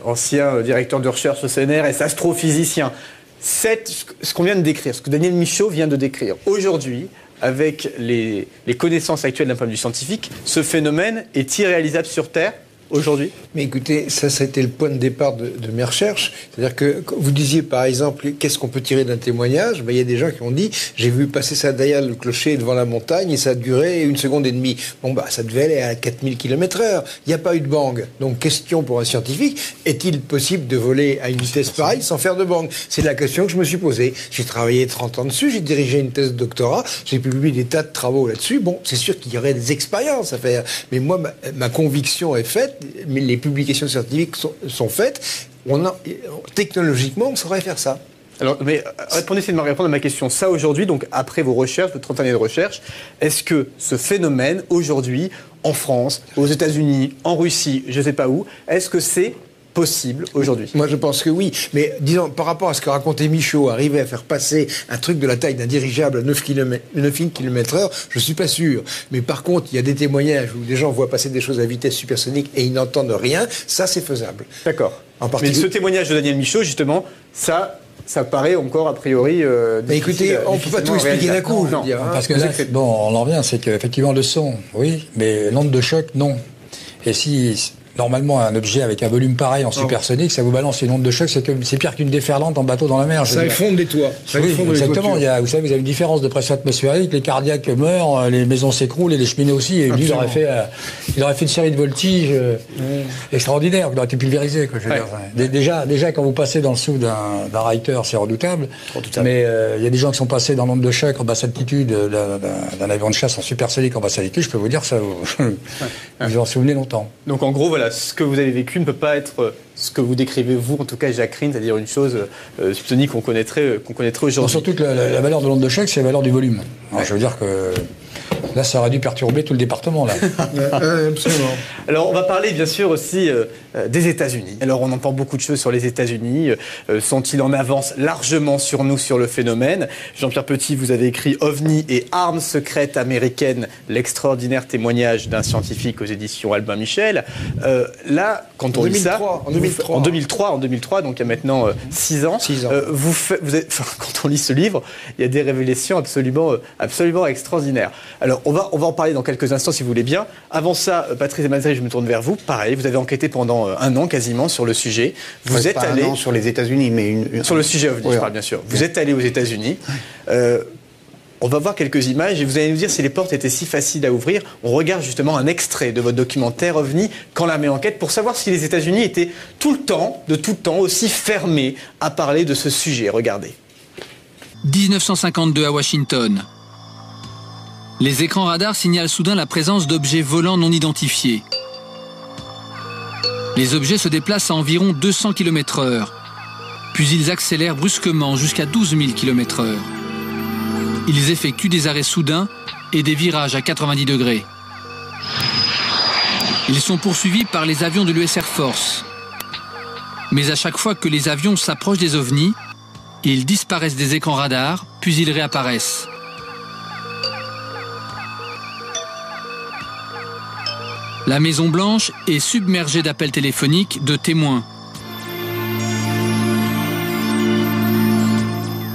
ancien directeur de recherche au CNRS, astrophysicien, ce qu'on vient de décrire, ce que Daniel Michaud vient de décrire, aujourd'hui, avec les connaissances actuelles d'un point de vue scientifique, ce phénomène est irréalisable sur Terre aujourd'hui? Mais écoutez, ça a été le point de départ de mes recherches. C'est-à-dire que vous disiez, par exemple, qu'est-ce qu'on peut tirer d'un témoignage? Il y a des gens qui ont dit, j'ai vu passer ça derrière le clocher devant la montagne et ça a duré 1 seconde et demie. Bon, ça devait aller à 4000 km/h. Il n'y a pas eu de bang. Donc, question pour un scientifique, est-il possible de voler à une vitesse pareille sans faire de bang? C'est la question que je me suis posée. J'ai travaillé 30 ans dessus, j'ai dirigé une thèse de doctorat, j'ai publié des tas de travaux là-dessus. Bon, c'est sûr qu'il y aurait des expériences à faire. Mais moi, ma conviction est faite, mais les publications scientifiques sont faites. Technologiquement, on saurait faire ça. Alors, mais essayez de me répondre à ma question. Ça, aujourd'hui, donc après vos recherches, vos 30 années de recherche, est-ce que ce phénomène, aujourd'hui, en France, aux États-Unis, en Russie, je ne sais pas où, est-ce que c'est possible aujourd'hui? Moi, je pense que oui. Mais disons, par rapport à ce que racontait Michaud, arriver à faire passer un truc de la taille d'un dirigeable à 9 km/h, je suis pas sûr. Mais par contre, il y a des témoignages où des gens voient passer des choses à vitesse supersonique et ils n'entendent rien. Ça, c'est faisable. D'accord. Mais ce témoignage de Daniel Michaud, justement, ça paraît encore, a priori... mais écoutez, on ne peut pas tout expliquer d'un coup. Non, parce que là, on en revient, c'est qu'effectivement, le son, oui, mais l'onde de choc, non. Et si... Normalement, un objet avec un volume pareil en supersonique, ça vous balance une onde de choc, c'est pire qu'une déferlante en bateau dans la mer. Ça effondre des toits. Oui, exactement. Vous savez, vous avez une différence de pression atmosphérique, les cardiaques meurent, les maisons s'écroulent et les cheminées aussi. Et lui, il aurait fait une série de voltiges extraordinaires, il aurait été pulvérisé. Quoi, je veux dire. Déjà, quand vous passez dans le dessous d'un Reiter, c'est redoutable. Mais il y a des gens qui sont passés dans l'onde de choc en basse altitude d'un avion de chasse en supersonique en basse altitude. Je peux vous dire, ça vous en souvenez longtemps. Donc en gros, voilà, ce que vous avez vécu ne peut pas être ce que vous décrivez, vous, en tout cas, Jacques Rine, c'est-à-dire une chose subsonique qu'on connaîtrait aujourd'hui. Surtout que la valeur de l'onde de choc, c'est la valeur du volume. Alors, je veux dire que là, ça aurait dû perturber tout le département, là. Absolument. Alors, on va parler, bien sûr, aussi des États-Unis. Alors, on entend beaucoup de choses sur les États-Unis. Sont-ils en avance largement sur nous, sur le phénomène? Jean-Pierre Petit, vous avez écrit « OVNI et armes secrètes américaines, l'extraordinaire témoignage d'un scientifique » aux éditions Albin Michel. Là, quand on lit ça... En 2003, donc il y a maintenant 6 ans. 6 ans. Quand on lit ce livre, il y a des révélations absolument extraordinaires. Alors, on va en parler dans quelques instants, si vous voulez bien. Avant ça, Patrice Mazari, je me tourne vers vous. Pareil, vous avez enquêté pendant 1 an quasiment sur le sujet. Vous êtes allé... 1 an sur les États-Unis, mais... Sur le sujet OVNI, je parle bien sûr. Vous êtes allé aux États-Unis. On va voir quelques images et vous allez nous dire si les portes étaient si faciles à ouvrir. On regarde justement un extrait de votre documentaire OVNI, Quand l'armée enquête, pour savoir si les États-Unis étaient de tout temps, aussi fermés à parler de ce sujet. Regardez. 1952 à Washington. Les écrans radars signalent soudain la présence d'objets volants non identifiés. Les objets se déplacent à environ 200 km/h, puis ils accélèrent brusquement jusqu'à 12 000 km/h. Ils effectuent des arrêts soudains et des virages à 90 degrés. Ils sont poursuivis par les avions de l'US Air Force. Mais à chaque fois que les avions s'approchent des ovnis, ils disparaissent des écrans radars, puis ils réapparaissent. La Maison-Blanche est submergée d'appels téléphoniques de témoins.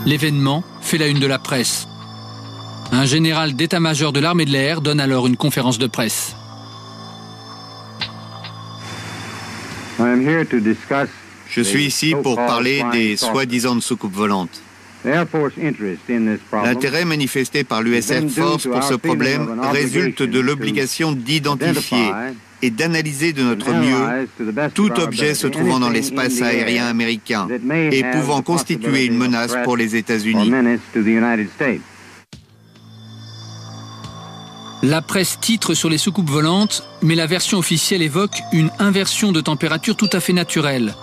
L'événement fait la une de la presse. Un général d'état-major de l'armée de l'air donne alors une conférence de presse. Je suis ici pour parler des soi-disant soucoupes volantes. L'intérêt manifesté par l'US Air Force pour ce problème résulte de l'obligation d'identifier et d'analyser de notre mieux tout objet se trouvant dans l'espace aérien américain et pouvant constituer une menace pour les États-Unis. La presse titre sur les soucoupes volantes, mais la version officielle évoque une inversion de température tout à fait naturelle.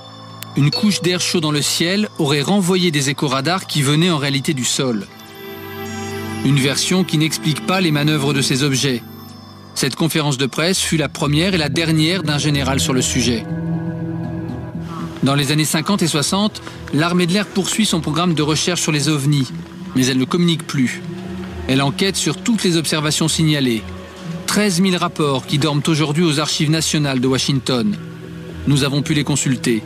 Une couche d'air chaud dans le ciel aurait renvoyé des écho-radars qui venaient en réalité du sol. Une version qui n'explique pas les manœuvres de ces objets. Cette conférence de presse fut la première et la dernière d'un général sur le sujet. Dans les années 50 et 60, l'armée de l'air poursuit son programme de recherche sur les ovnis, mais elle ne communique plus. Elle enquête sur toutes les observations signalées. 13 000 rapports qui dorment aujourd'hui aux archives nationales de Washington. Nous avons pu les consulter.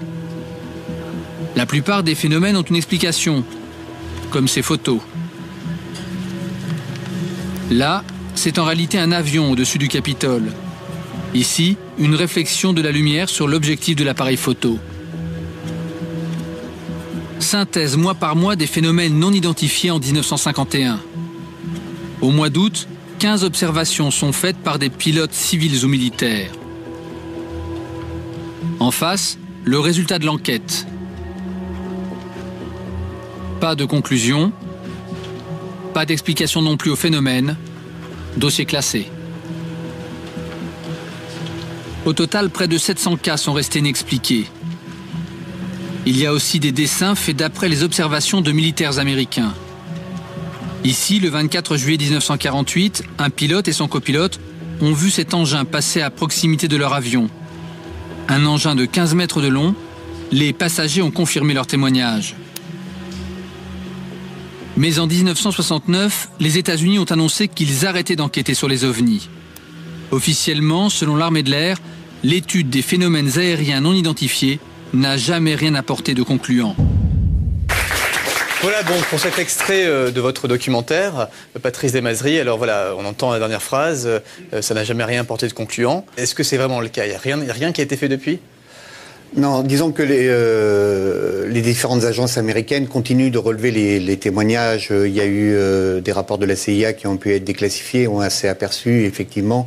La plupart des phénomènes ont une explication, comme ces photos. Là, c'est en réalité un avion au-dessus du Capitole. Ici, une réflexion de la lumière sur l'objectif de l'appareil photo. Synthèse mois par mois des phénomènes non identifiés en 1951. Au mois d'août, 15 observations sont faites par des pilotes civils ou militaires. En face, le résultat de l'enquête. Pas de conclusion, pas d'explication non plus au phénomène, dossier classé. Au total, près de 700 cas sont restés inexpliqués. Il y a aussi des dessins faits d'après les observations de militaires américains. Ici, le 24 juillet 1948, un pilote et son copilote ont vu cet engin passer à proximité de leur avion. Un engin de 15 mètres de long, les passagers ont confirmé leur témoignage. Mais en 1969, les États-Unis ont annoncé qu'ils arrêtaient d'enquêter sur les ovnis. Officiellement, selon l'armée de l'air, l'étude des phénomènes aériens non identifiés n'a jamais rien apporté de concluant. Voilà donc pour cet extrait de votre documentaire, Patrice Desmazeries. Alors voilà, on entend la dernière phrase, ça n'a jamais rien apporté de concluant. Est-ce que c'est vraiment le cas? Il n'y a rien qui a été fait depuis? Non, disons que les différentes agences américaines continuent de relever les témoignages. Il y a eu des rapports de la CIA qui ont pu être déclassifiés, ont assez aperçu effectivement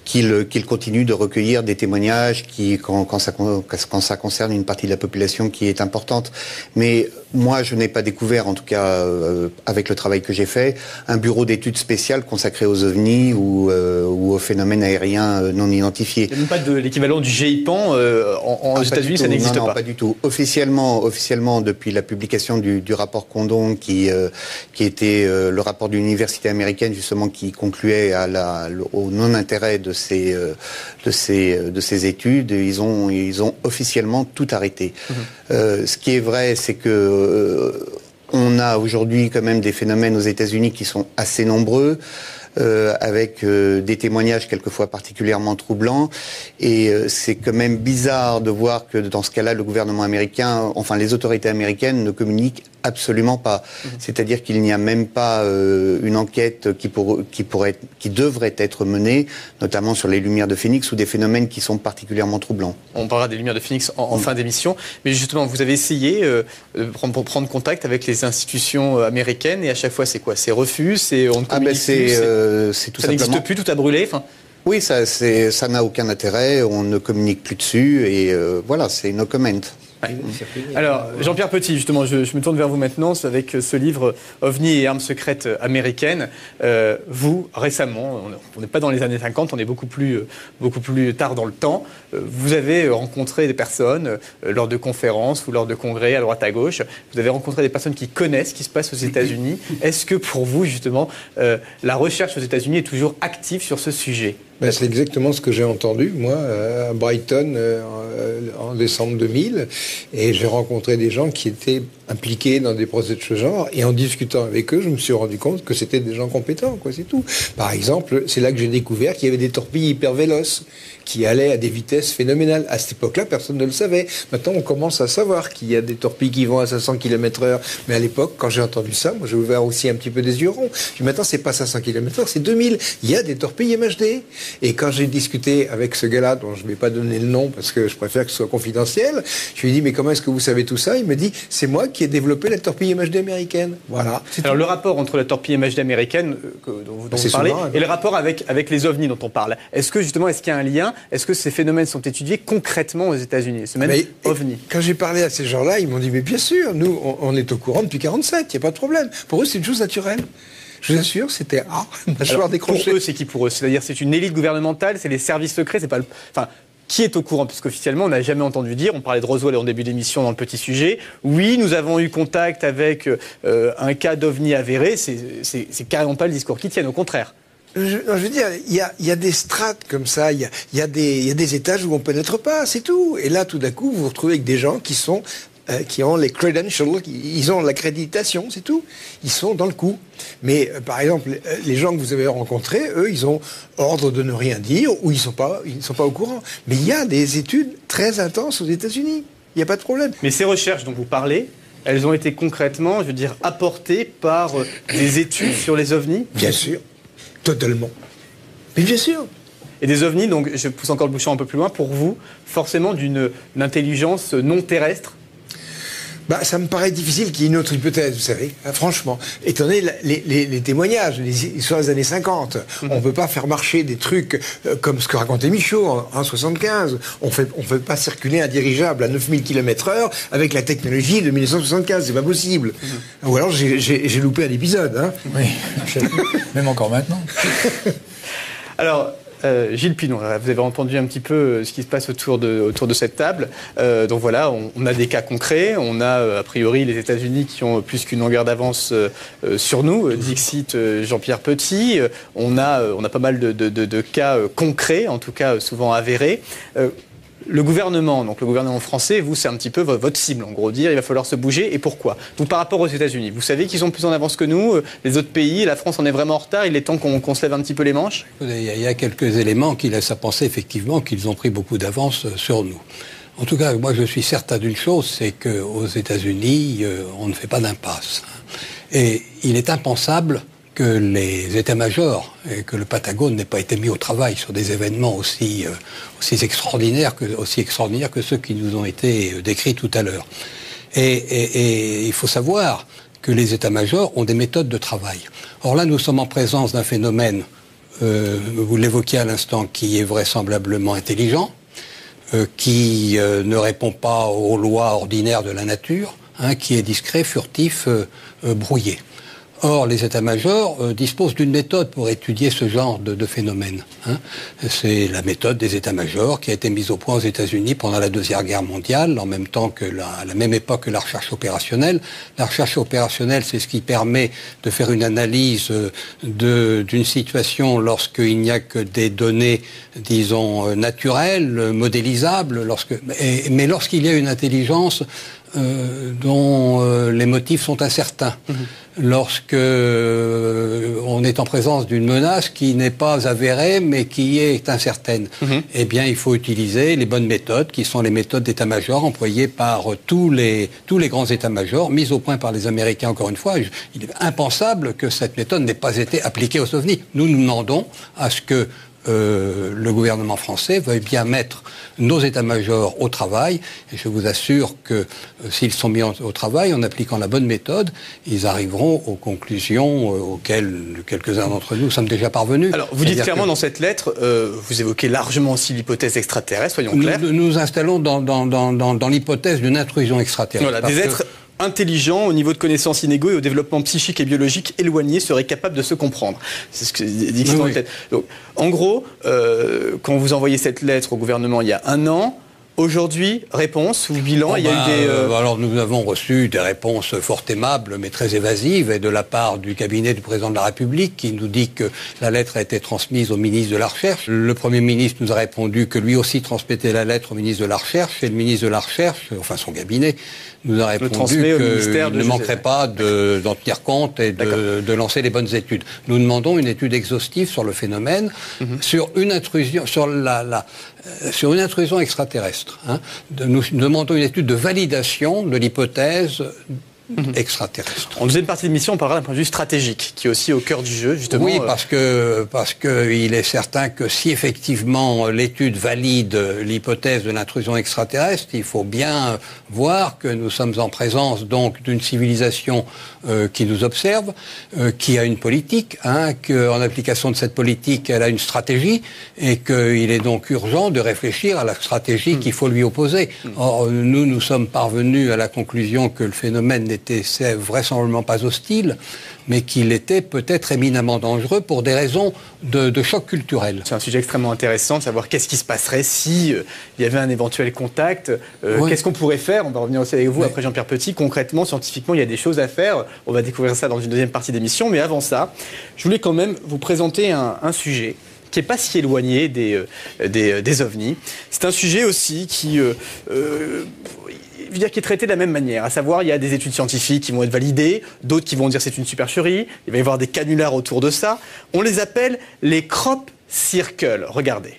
qu'ils continuent de recueillir des témoignages quand ça concerne une partie de la population qui est importante. Mais moi, je n'ai pas découvert, en tout cas avec le travail que j'ai fait, un bureau d'études spéciales consacré aux ovnis ou aux phénomènes aériens non identifiés. Il n'y a même pas de l'équivalent du GIPAN aux États-Unis, ça n'existe pas. Non, pas du tout. Officiellement, depuis la publication du rapport Condon, qui était le rapport d'une université américaine justement qui concluait au non-intérêt de ces études, ils ont officiellement tout arrêté. Ce qui est vrai, c'est que on a aujourd'hui quand même des phénomènes aux États-Unis qui sont assez nombreux. Avec des témoignages quelquefois particulièrement troublants. Et c'est quand même bizarre de voir que dans ce cas-là, le gouvernement américain, enfin les autorités américaines ne communiquent absolument pas. C'est-à-dire qu'il n'y a même pas une enquête qui devrait être menée, notamment sur les lumières de Phénix ou des phénomènes qui sont particulièrement troublants. On parlera des lumières de Phénix en fin d'émission. Mais justement, vous avez essayé pour prendre contact avec les institutions américaines et à chaque fois, c'est quoi? C'est refus? On ne communique c'est tout ça simplement... n'existe plus, tout a brûlé. Oui, ça n'a aucun intérêt, on ne communique plus dessus et voilà, c'est no comment. Ouais. Alors, Jean-Pierre Petit, justement, je me tourne vers vous maintenant avec ce livre OVNI et armes secrètes américaines. Vous, récemment, on n'est pas dans les années 50, on est beaucoup plus tard dans le temps. Vous avez rencontré des personnes lors de conférences ou lors de congrès à droite à gauche. Vous avez rencontré des personnes qui connaissent ce qui se passe aux États-Unis. Est-ce que pour vous, justement, la recherche aux États-Unis est toujours active sur ce sujet? C'est exactement ce que j'ai entendu, moi, à Brighton, en décembre 2000. Et j'ai rencontré des gens qui étaient impliqués dans des projets de ce genre. Et en discutant avec eux, je me suis rendu compte que c'était des gens compétents, quoi, c'est tout. Par exemple, c'est là que j'ai découvert qu'il y avait des torpilles hyper véloces qui allaient à des vitesses phénoménales. À cette époque-là, personne ne le savait. Maintenant, on commence à savoir qu'il y a des torpilles qui vont à 500 km/h. Mais à l'époque, quand j'ai entendu ça, moi, j'ai ouvert aussi un petit peu des yeux ronds. Puis maintenant, c'est pas 500 km/h, c'est 2000. Il y a des torpilles MHD. Et quand j'ai discuté avec ce gars-là, dont je ne vais pas donner le nom parce que je préfère que ce soit confidentiel, je lui ai dit, mais comment est-ce que vous savez tout ça? Il me dit, c'est moi qui ai développé la torpille MHD américaine. Voilà. Alors le rapport entre la torpille MHD américaine dont vous parlez et le rapport avec les ovnis dont on parle, est-ce qu'il y a un lien? Est-ce que ces phénomènes sont étudiés concrètement aux États-Unis, ce même ovni? Quand j'ai parlé à ces gens-là, ils m'ont dit, mais bien sûr, nous, on est au courant depuis 1947, il n'y a pas de problème. Pour eux, c'est une chose naturelle. Je vous assure, c'était mâchoire décrochée. Pour eux, c'est qui pour eux? C'est-à-dire, c'est une élite gouvernementale, c'est les services secrets, c'est pas le... Enfin, qui est au courant? Puisqu'officiellement, on n'a jamais entendu dire, on parlait de Roswell en début d'émission dans le petit sujet, oui, nous avons eu contact avec un cas d'OVNI avéré, c'est carrément pas le discours qui tienne, au contraire. Je veux dire, il y a des strates comme ça, il y a des étages où on ne pénètre pas, c'est tout. Et là, tout d'un coup, vous vous retrouvez avec des gens qui ont les credentials, ils ont l'accréditation, c'est tout. Ils sont dans le coup. Mais par exemple, les gens que vous avez rencontrés, eux, ils ont ordre de ne rien dire ou ils sont pas au courant. Mais il y a des études très intenses aux États-Unis. Il n'y a pas de problème. Mais ces recherches dont vous parlez, elles ont été concrètement, je veux dire, apportées par des études sur les ovnis? Bien sûr. Totalement. Mais bien sûr. Et des ovnis, donc je pousse encore le bouchon un peu plus loin, pour vous, forcément d'une intelligence non terrestre? Ça me paraît difficile qu'il y ait une autre hypothèse, vous savez, franchement. Étant donné les témoignages, les histoires des années 50, on ne peut pas faire marcher des trucs comme ce que racontait Michaud en 75. On fait pas circuler un dirigeable à 9000 km/h avec la technologie de 1975, c'est pas possible. Ou alors j'ai loupé un épisode. Hein. Oui, même encore maintenant. Alors, Gilles Pinon, vous avez entendu un petit peu ce qui se passe autour de cette table. Donc voilà, on a des cas concrets. On a a priori les États-Unis qui ont plus qu'une longueur d'avance sur nous. Dixit Jean-Pierre Petit. On a pas mal de cas concrets, en tout cas souvent avérés. Le gouvernement français, vous, c'est un petit peu votre cible, en gros, dire il va falloir se bouger. Et pourquoi? Donc par rapport aux États-Unis, vous savez qu'ils sont plus en avance que nous, les autres pays, la France en est vraiment en retard, il est temps qu'on se lève un petit peu les manches? Il y a quelques éléments qui laissent à penser effectivement qu'ils ont pris beaucoup d'avance sur nous. En tout cas, moi je suis certain d'une chose, c'est qu'aux États-Unis, on ne fait pas d'impasse. Et il est impensable que les états-majors et que le Pentagone n'ait pas été mis au travail sur des événements aussi extraordinaires que ceux qui nous ont été décrits tout à l'heure. Et il faut savoir que les états-majors ont des méthodes de travail. Or là, nous sommes en présence d'un phénomène, vous l'évoquiez à l'instant, qui est vraisemblablement intelligent, qui ne répond pas aux lois ordinaires de la nature, qui est discret, furtif, brouillé. Or, les états-majors disposent d'une méthode pour étudier ce genre de phénomène. C'est la méthode des états-majors qui a été mise au point aux États-Unis pendant la Deuxième Guerre mondiale, en même temps que à la même époque que la recherche opérationnelle. La recherche opérationnelle, c'est ce qui permet de faire une analyse d'une situation lorsqu'il n'y a que des données, disons, naturelles, modélisables, mais lorsqu'il y a une intelligence dont les motifs sont incertains. Lorsque on est en présence d'une menace qui n'est pas avérée mais qui est incertaine, eh bien il faut utiliser les bonnes méthodes qui sont les méthodes d'état-major employées par tous les grands états-majors, mises au point par les Américains encore une fois. Il est impensable que cette méthode n'ait pas été appliquée aux ovnis. Nous demandons à ce que le gouvernement français veuille bien mettre nos états-majors au travail, et je vous assure que s'ils sont mis au travail en appliquant la bonne méthode, ils arriveront aux conclusions auxquelles quelques-uns d'entre nous sommes déjà parvenus. Alors vous dites clairement dans cette lettre, vous évoquez largement aussi l'hypothèse extraterrestre, soyons clairs. Nous installons dans l'hypothèse d'une intrusion extraterrestre. Voilà, des êtres intelligents, au niveau de connaissances inégaux et au développement psychique et biologique éloigné, seraient capables de se comprendre. C'est ce que dit dans la lettre. Donc, en gros, quand vous envoyez cette lettre au gouvernement il y a un an, aujourd'hui, réponse ou bilan, il y a eu des... Alors nous avons reçu des réponses fort aimables mais très évasives, et de la part du cabinet du président de la République qui nous dit que la lettre a été transmise au ministre de la Recherche. Le Premier ministre nous a répondu que lui aussi transmettait la lettre au ministre de la Recherche, et le ministre de la Recherche, enfin son cabinet, nous a répondu qu'il ne manquerait pas d'en tenir compte et de lancer les bonnes études. Nous demandons une étude exhaustive sur le phénomène, sur une intrusion, sur une intrusion extraterrestre. Nous demandons une étude de validation de l'hypothèse extraterrestre. En deuxième partie de l'émission, on parlera d'un point de vue stratégique, qui est aussi au cœur du jeu, justement. Oui, parce que il est certain que si effectivement l'étude valide l'hypothèse de l'intrusion extraterrestre, il faut bien voir que nous sommes en présence donc d'une civilisation qui nous observe, qui a une politique, qu'en application de cette politique, elle a une stratégie, et qu'il est donc urgent de réfléchir à la stratégie qu'il faut lui opposer. Or, nous sommes parvenus à la conclusion que le phénomène n'était vraisemblablement pas hostile, mais qu'il était peut-être éminemment dangereux pour des raisons de choc culturel. C'est un sujet extrêmement intéressant de savoir qu'est-ce qui se passerait si il y avait un éventuel contact. Qu'est-ce qu'on pourrait faire? On va revenir aussi avec vous après Jean-Pierre Petit. Concrètement, scientifiquement, il y a des choses à faire. On va découvrir ça dans une deuxième partie d'émission. Mais avant ça, je voulais quand même vous présenter un sujet qui n'est pas si éloigné des ovnis. C'est un sujet aussi qui est traité de la même manière, à savoir il y a des études scientifiques qui vont être validées, d'autres qui vont dire c'est une supercherie, il va y avoir des canulars autour de ça. On les appelle les crop circles. Regardez.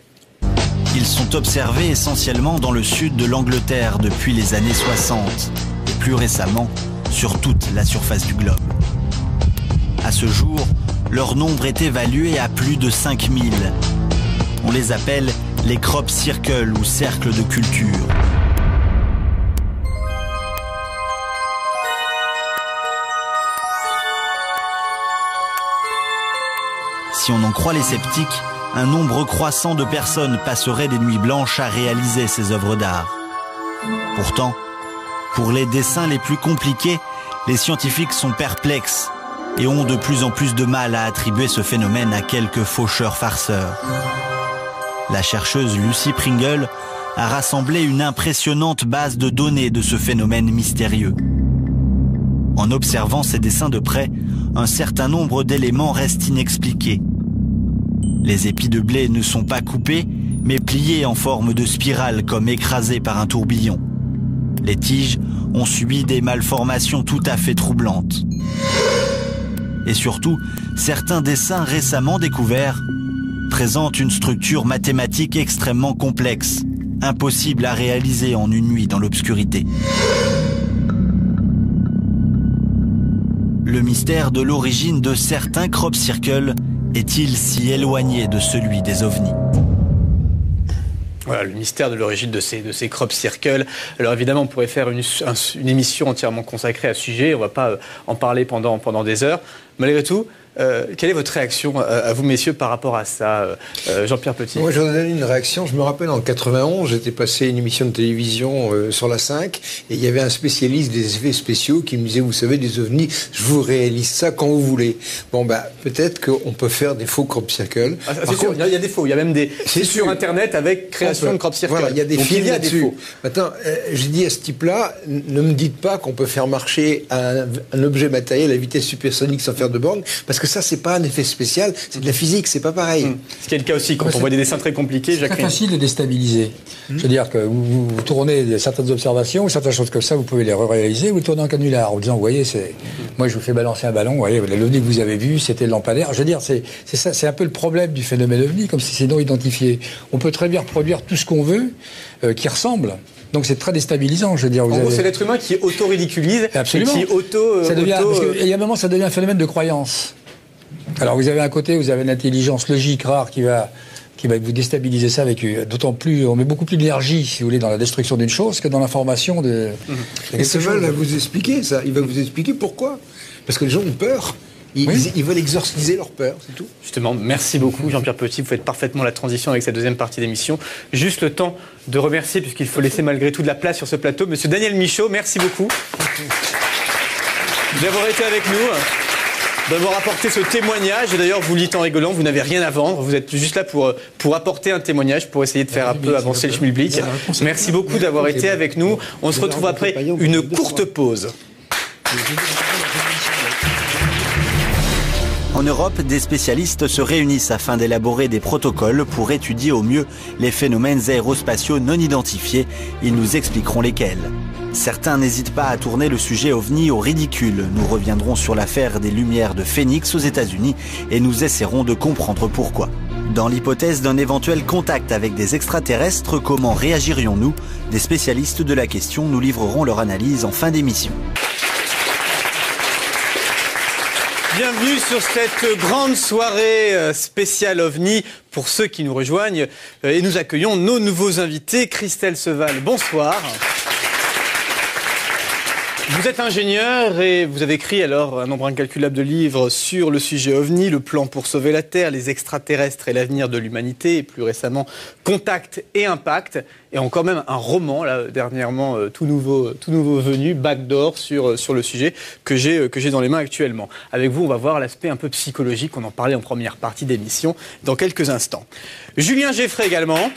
Ils sont observés essentiellement dans le sud de l'Angleterre depuis les années 60 et plus récemment sur toute la surface du globe. À ce jour, leur nombre est évalué à plus de 5000. On les appelle les crop circles ou cercles de culture. Si on en croit les sceptiques, un nombre croissant de personnes passeraient des nuits blanches à réaliser ces œuvres d'art. Pourtant, pour les dessins les plus compliqués, les scientifiques sont perplexes et ont de plus en plus de mal à attribuer ce phénomène à quelques faucheurs farceurs. La chercheuse Lucy Pringle a rassemblé une impressionnante base de données de ce phénomène mystérieux. En observant ces dessins de près, un certain nombre d'éléments restent inexpliqués. Les épis de blé ne sont pas coupés, mais pliés en forme de spirale comme écrasés par un tourbillon. Les tiges ont subi des malformations tout à fait troublantes. Et surtout, certains dessins récemment découverts présentent une structure mathématique extrêmement complexe, impossible à réaliser en une nuit dans l'obscurité. Le mystère de l'origine de certains crop circles est-il si éloigné de celui des ovnis ? Voilà, le mystère de l'origine de ces crop circles. Alors évidemment, on pourrait faire une émission entièrement consacrée à ce sujet. On ne va pas en parler pendant des heures. Malgré tout, quelle est votre réaction à vous, messieurs, par rapport à ça, Jean-Pierre Petit? Moi, je vais donner une réaction. Je me rappelle, en 91, j'étais passé une émission de télévision sur la 5, et il y avait un spécialiste des effets spéciaux qui me disait, vous savez, des ovnis, je vous réalise ça quand vous voulez. Bon, peut-être qu'on peut faire des faux crop circles. C'est sûr, il y a des faux. Il y a même des... C'est sur Internet avec création de crop circles. Voilà, il y a des films là-dessus. Maintenant, j'ai dit à ce type-là, ne me dites pas qu'on peut faire marcher un objet matériel à vitesse supersonique sans faire de borne, parce que ça, c'est pas un effet spécial, c'est de la physique, c'est pas pareil. Ce qui est le cas aussi quand on voit des dessins très compliqués. C'est très facile de déstabiliser. Je veux dire que vous tournez certaines observations, certaines choses comme ça, vous pouvez les réaliser, vous tournez en canular en disant, vous voyez, moi je vous fais balancer un ballon, vous voyez, l'OVNI que vous avez vu, c'était le lampadaire. Je veux dire, c'est un peu le problème du phénomène OVNI, comme si c'est non identifié. On peut très bien reproduire tout ce qu'on veut qui ressemble. Donc c'est très déstabilisant, je veux dire. En gros, c'est l'être humain qui auto-ridiculise, absolument. Qui il y a un moment, ça devient un phénomène de croyance. Alors vous avez un côté, vous avez une intelligence logique rare qui va vous déstabiliser ça avec d'autant plus, on met beaucoup plus d'énergie, si vous voulez, dans la destruction d'une chose que dans l'information de. Et Seval va vous expliquer ça. Il va vous expliquer pourquoi. Parce que les gens ont peur. Ils veulent exorciser leur peur, c'est tout. Justement, merci beaucoup Jean-Pierre Petit, vous faites parfaitement la transition avec cette deuxième partie d'émission. Juste le temps de remercier, puisqu'il faut laisser malgré tout de la place sur ce plateau, Monsieur Daniel Michaud, merci beaucoup d'avoir été avec nous, d'avoir apporté ce témoignage. Et d'ailleurs, vous le dites en rigolant, vous n'avez rien à vendre, vous êtes juste là pour apporter un témoignage, pour essayer de faire un peu avancer le schmilblick. Merci beaucoup d'avoir été avec nous. On se retrouve après une courte pause. En Europe, des spécialistes se réunissent afin d'élaborer des protocoles pour étudier au mieux les phénomènes aérospatiaux non identifiés. Ils nous expliqueront lesquels. Certains n'hésitent pas à tourner le sujet OVNI au ridicule. Nous reviendrons sur l'affaire des Lumières de Phoenix aux États-Unis et nous essaierons de comprendre pourquoi. Dans l'hypothèse d'un éventuel contact avec des extraterrestres, comment réagirions-nous? Des spécialistes de la question nous livreront leur analyse en fin d'émission. Bienvenue sur cette grande soirée spéciale OVNI pour ceux qui nous rejoignent. Et nous accueillons nos nouveaux invités. Christelle Seval, bonsoir. Vous êtes ingénieur et vous avez écrit alors un nombre incalculable de livres sur le sujet OVNI, le plan pour sauver la Terre, les extraterrestres et l'avenir de l'humanité, et plus récemment Contact et Impact, et encore même un roman là dernièrement tout nouveau venu, Backdoor, sur le sujet que j'ai dans les mains actuellement. Avec vous, on va voir l'aspect un peu psychologique, on en parlait en première partie d'émission dans quelques instants. Julien Geffray également.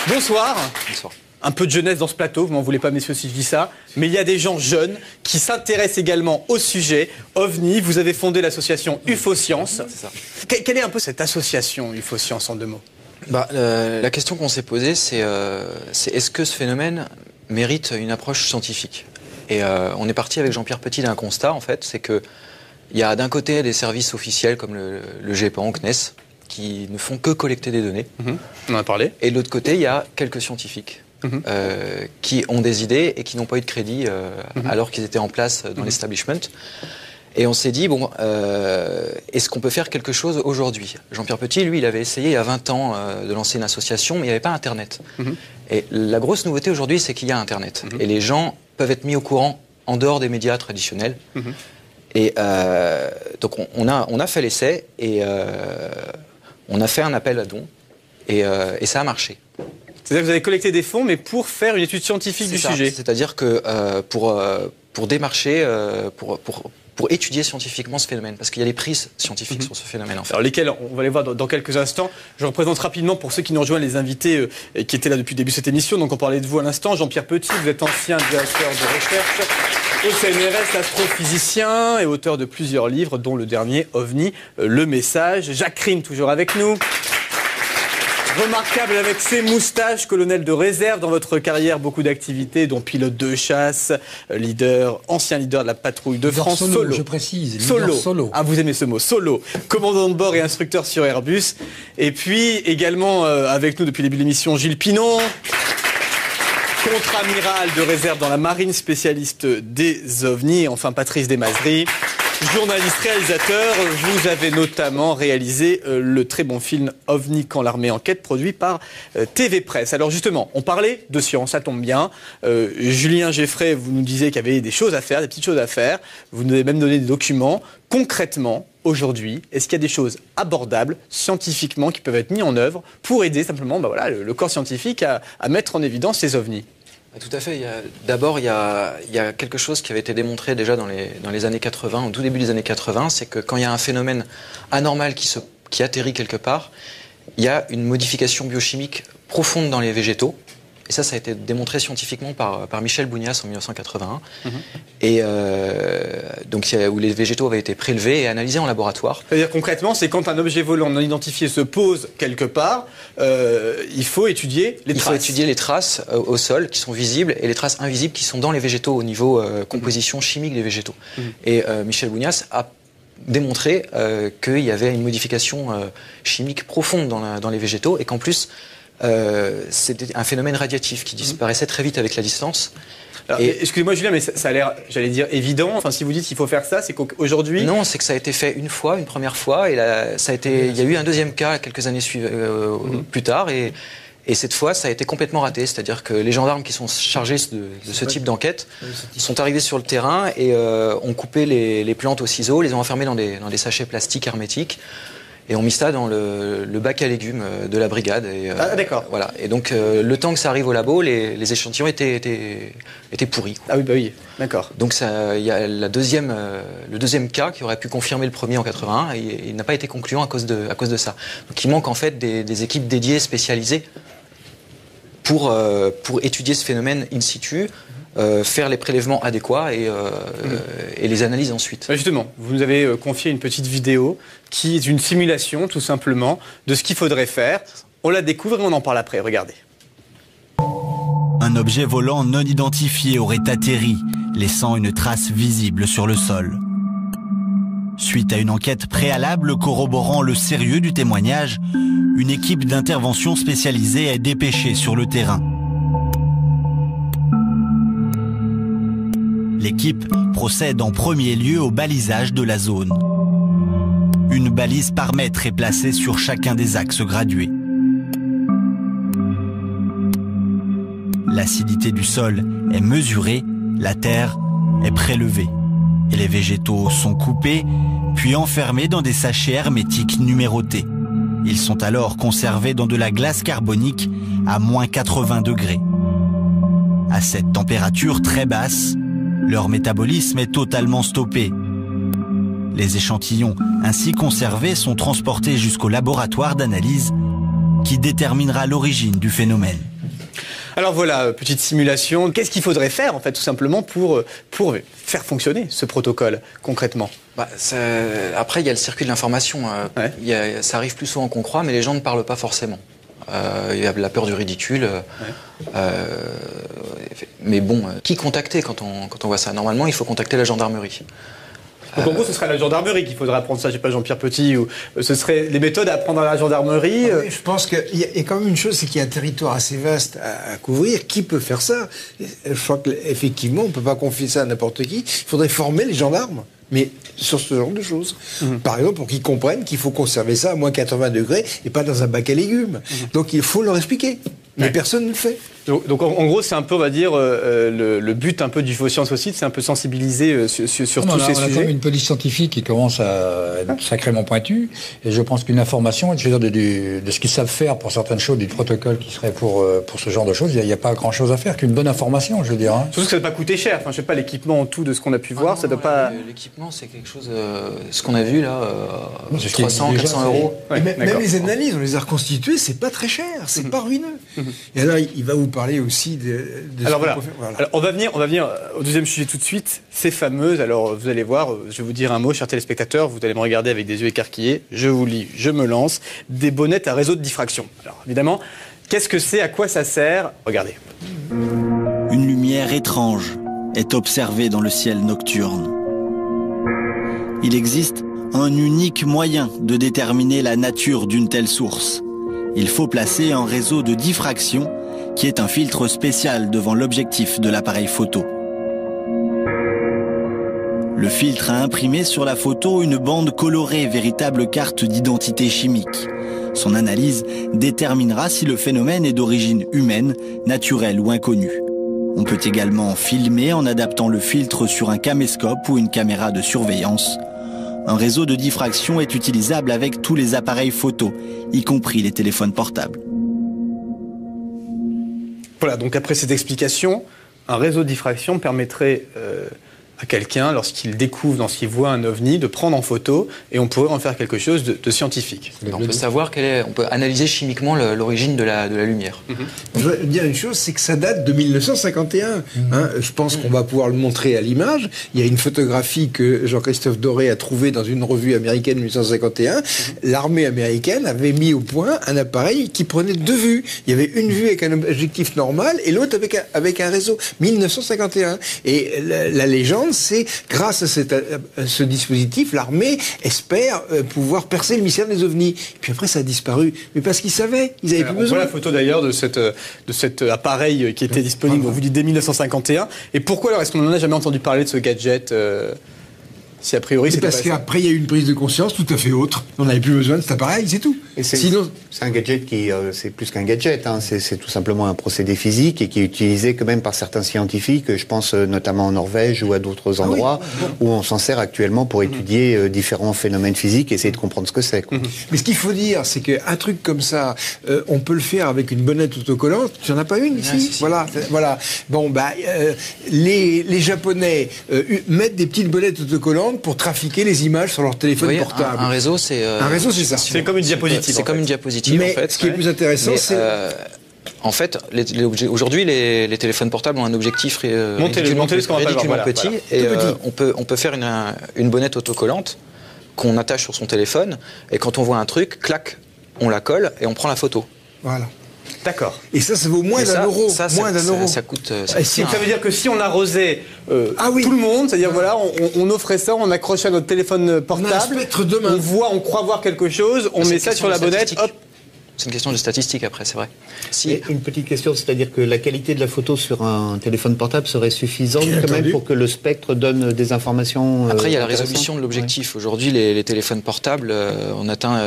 Bonsoir. Bonsoir. Un peu de jeunesse dans ce plateau, vous m'en voulez pas messieurs si je dis ça, mais il y a des gens jeunes qui s'intéressent également au sujet OVNI. Vous avez fondé l'association UFO-Science. C'est ça. Quelle est un peu cette association UFO-Science en deux mots? La question qu'on s'est posée, c'est est-ce que ce phénomène mérite une approche scientifique? Et on est parti avec Jean-Pierre Petit d'un constat, en fait, c'est qu'il y a d'un côté des services officiels comme le GEPAN, CNES, qui ne font que collecter des données. On en a parlé. Et de l'autre côté, il y a quelques scientifiques. Qui ont des idées et qui n'ont pas eu de crédit alors qu'ils étaient en place dans l'establishment. Et on s'est dit, bon, est-ce qu'on peut faire quelque chose aujourd'hui? Jean-Pierre Petit, lui, il avait essayé il y a 20 ans de lancer une association, mais il n'y avait pas Internet. Et la grosse nouveauté aujourd'hui, c'est qu'il y a Internet. Et les gens peuvent être mis au courant en dehors des médias traditionnels. Et donc on a fait l'essai et on a fait un appel à dons et ça a marché. C'est-à-dire que vous avez collecté des fonds, mais pour faire une étude scientifique du sujet. C'est-à-dire que pour démarcher, pour étudier scientifiquement ce phénomène, parce qu'il y a des prises scientifiques sur ce phénomène. En fait. Alors lesquelles, on va les voir dans quelques instants. Je représente rapidement pour ceux qui nous rejoignent les invités qui étaient là depuis le début de cette émission. Donc on parlait de vous à l'instant, Jean-Pierre Petit, vous êtes ancien directeur de recherche au CNRS, astrophysicien et auteur de plusieurs livres, dont le dernier OVNI, Le Message. Jacques Rime, toujours avec nous. Remarquable avec ses moustaches, colonel de réserve dans votre carrière, beaucoup d'activités, dont pilote de chasse, ancien leader de la patrouille de France, solo. Je précise, solo. Ah, vous aimez ce mot, solo. Commandant de bord et instructeur sur Airbus. Et puis également avec nous depuis le début de l'émission, Gilles Pinon. Contre-amiral de réserve dans la marine, spécialiste des ovnis. Et enfin, Patrice Desmazeries, journaliste réalisateur. Vous avez notamment réalisé le très bon film OVNI quand l'armée enquête, produit par TV Presse. Alors justement, on parlait de science, ça tombe bien. Julien Geffray, vous nous disiez qu'il y avait des choses à faire, des petites choses à faire. Vous nous avez même donné des documents. Concrètement, aujourd'hui, est-ce qu'il y a des choses abordables scientifiquement qui peuvent être mises en œuvre pour aider simplement le corps scientifique à mettre en évidence ces ovnis? Tout à fait. D'abord, il y a quelque chose qui avait été démontré déjà dans les années 80, au tout début des années 80, c'est que quand il y a un phénomène anormal qui atterrit quelque part, il y a une modification biochimique profonde dans les végétaux. Et ça a été démontré scientifiquement par Michel Bougnass en 1981. Et donc, où les végétaux avaient été prélevés et analysés en laboratoire. C'est-à-dire concrètement, c'est quand un objet volant non identifié se pose quelque part, il faut étudier les traces. Il faut étudier les traces au sol qui sont visibles et les traces invisibles qui sont dans les végétaux au niveau composition chimique des végétaux. Et Michel Bougnass a démontré qu'il y avait une modification chimique profonde dans les végétaux et qu'en plus, c'était un phénomène radiatif qui disparaissait très vite avec la distance. Excusez-moi Julien, mais ça a l'air, j'allais dire, évident. Enfin, si vous dites qu'il faut faire ça, c'est qu'aujourd'hui... Non, c'est que ça a été fait une première fois, et il y a eu un deuxième cas quelques années plus tard, et cette fois, ça a été complètement raté. C'est-à-dire que les gendarmes qui sont chargés de ce type d'enquête sont arrivés sur le terrain et ont coupé les plantes au ciseau, les ont enfermées dans des sachets plastiques hermétiques, et on mis ça dans le bac à légumes de la brigade. D'accord. Voilà. Et donc, le temps que ça arrive au labo, les échantillons étaient pourris. Quoi. Ah oui, d'accord. Donc, il y a le deuxième cas qui aurait pu confirmer le premier en 81, et il n'a pas été concluant à cause de ça. Donc, il manque en fait des équipes dédiées, spécialisées, pour étudier ce phénomène in situ, faire les prélèvements adéquats et les analyses ensuite. Justement, vous nous avez confié une petite vidéo qui est une simulation, tout simplement, de ce qu'il faudrait faire. On la découvre et on en parle après. Regardez. Un objet volant non identifié aurait atterri, laissant une trace visible sur le sol. Suite à une enquête préalable corroborant le sérieux du témoignage, une équipe d'intervention spécialisée est dépêchée sur le terrain. L'équipe procède en premier lieu au balisage de la zone. Une balise par mètre est placée sur chacun des axes gradués. L'acidité du sol est mesurée, la terre est prélevée. Et les végétaux sont coupés, puis enfermés dans des sachets hermétiques numérotés. Ils sont alors conservés dans de la glace carbonique à moins 80 degrés. À cette température très basse, leur métabolisme est totalement stoppé. Les échantillons ainsi conservés sont transportés jusqu'au laboratoire d'analyse qui déterminera l'origine du phénomène. Alors voilà, petite simulation. Qu'est-ce qu'il faudrait faire, en fait, tout simplement, pour faire fonctionner ce protocole, concrètement? Après, il y a le circuit de l'information. Ça arrive plus souvent qu'on croit, mais les gens ne parlent pas forcément. Il y a la peur du ridicule. Mais bon, qui contacter quand on voit ça? Normalement, il faut contacter la gendarmerie. Donc en gros, ce serait à la gendarmerie qu'il faudrait apprendre ça, je sais pas, Jean-Pierre Petit, ou ce serait les méthodes à apprendre à la gendarmerie. Oui, je pense qu'il y a quand même une chose, c'est qu'il y a un territoire assez vaste à couvrir. Qui peut faire ça? Je crois qu'effectivement, on ne peut pas confier ça à n'importe qui. Il faudrait former les gendarmes mais sur ce genre de choses. Par exemple, pour qu'ils comprennent qu'il faut conserver ça à moins 80 degrés et pas dans un bac à légumes. Donc il faut leur expliquer. Mais personne ne le fait. Donc en gros, c'est un peu, on va dire, le but un peu du Faux Science aussi, c'est un peu sensibiliser sur tous ces sujets. On a quand même une police scientifique qui commence à être sacrément pointue, et je pense qu'une information, je veux dire, de ce qu'ils savent faire pour certaines choses, du protocole qui serait pour ce genre de choses, il n'y a pas grand-chose à faire qu'une bonne information, je veux dire. Surtout que ça ne doit pas coûter cher. Enfin, je sais pas, l'équipement en tout de ce qu'on a pu voir, ça doit pas... L'équipement, c'est quelque chose... ce qu'on a vu là, 300, 400 euros. Ouais, même les analyses, on les a reconstituées, c'est pas très cher, c'est pas ruineux. Et alors, il va vous parler aussi de alors voilà. Alors, on va venir au deuxième sujet tout de suite, ces fameuses, alors vous allez voir, je vais vous dire un mot, chers téléspectateurs, vous allez me regarder avec des yeux écarquillés, je vous lis, je me lance, des bonnettes à réseau de diffraction. Alors évidemment, qu'est-ce que c'est, à quoi ça sert? Regardez. Une lumière étrange est observée dans le ciel nocturne. Il existe un unique moyen de déterminer la nature d'une telle source. Il faut placer un réseau de diffraction qui est un filtre spécial devant l'objectif de l'appareil photo. Le filtre a imprimé sur la photo une bande colorée, véritable carte d'identité chimique. Son analyse déterminera si le phénomène est d'origine humaine, naturelle ou inconnue. On peut également filmer en adaptant le filtre sur un caméscope ou une caméra de surveillance. Un réseau de diffraction est utilisable avec tous les appareils photo, y compris les téléphones portables. Voilà, donc après cette explication, un réseau de diffraction permettrait à quelqu'un, lorsqu'il découvre, lorsqu'il voit un ovni, de prendre en photo, et on pourrait en faire quelque chose de scientifique. On peut savoir on peut analyser chimiquement l'origine de la lumière. Je veux dire une chose, c'est que ça date de 1951. Je pense qu'on va pouvoir le montrer à l'image. Il y a une photographie que Jean-Christophe Doré a trouvée dans une revue américaine en 1951. L'armée américaine avait mis au point un appareil qui prenait deux vues. Il y avait une vue avec un objectif normal et l'autre avec un réseau. 1951. Et la légende, c'est grâce à ce dispositif, l'armée espère pouvoir percer le mystère des ovnis. Puis après, ça a disparu. Mais parce qu'ils savaient, ils avaient plus besoin. On voit la photo d'ailleurs de cet appareil qui était disponible, vous dites dès 1951. Et pourquoi alors est-ce qu'on n'en a jamais entendu parler de ce gadget si a priori c'est parce qu'après il y a eu une prise de conscience tout à fait autre. On n'avait plus besoin de cet appareil, c'est tout. Et sinon, c'est un gadget qui, c'est plus qu'un gadget. C'est tout simplement un procédé physique et qui est utilisé quand même par certains scientifiques. Je pense notamment en Norvège ou à d'autres endroits où on s'en sert actuellement pour étudier différents phénomènes physiques et essayer de comprendre ce que c'est. Mais ce qu'il faut dire, c'est qu'un truc comme ça, on peut le faire avec une bonnette autocollante. Tu n'en as pas une ici? Voilà. Bon, les Japonais mettent des petites bonnettes autocollantes pour trafiquer les images sur leur téléphone portable. Un réseau, c'est ça. C'est comme une diapositive. C'est comme une diapositive, mais en fait. Ce qui est plus intéressant, c'est... En fait, aujourd'hui, les téléphones portables ont un objectif ridiculement petit. Et on peut faire une bonnette autocollante qu'on attache sur son téléphone. Et quand on voit un truc, clac, on la colle et on prend la photo. Voilà. D'accord. Et ça vaut moins d'un euro. Ça coûte. Ça veut dire que si on arrosait tout le monde, c'est-à-dire on offrait ça, on accrochait à notre téléphone portable, on croit voir quelque chose, on met ça sur la bonnette, hop. C'est une question de statistique après, c'est vrai. Et une petite question, c'est-à-dire que la qualité de la photo sur un téléphone portable serait suffisante quand même pour que le spectre donne des informations Après, il y a la résolution de l'objectif. Aujourd'hui, les téléphones portables, on atteint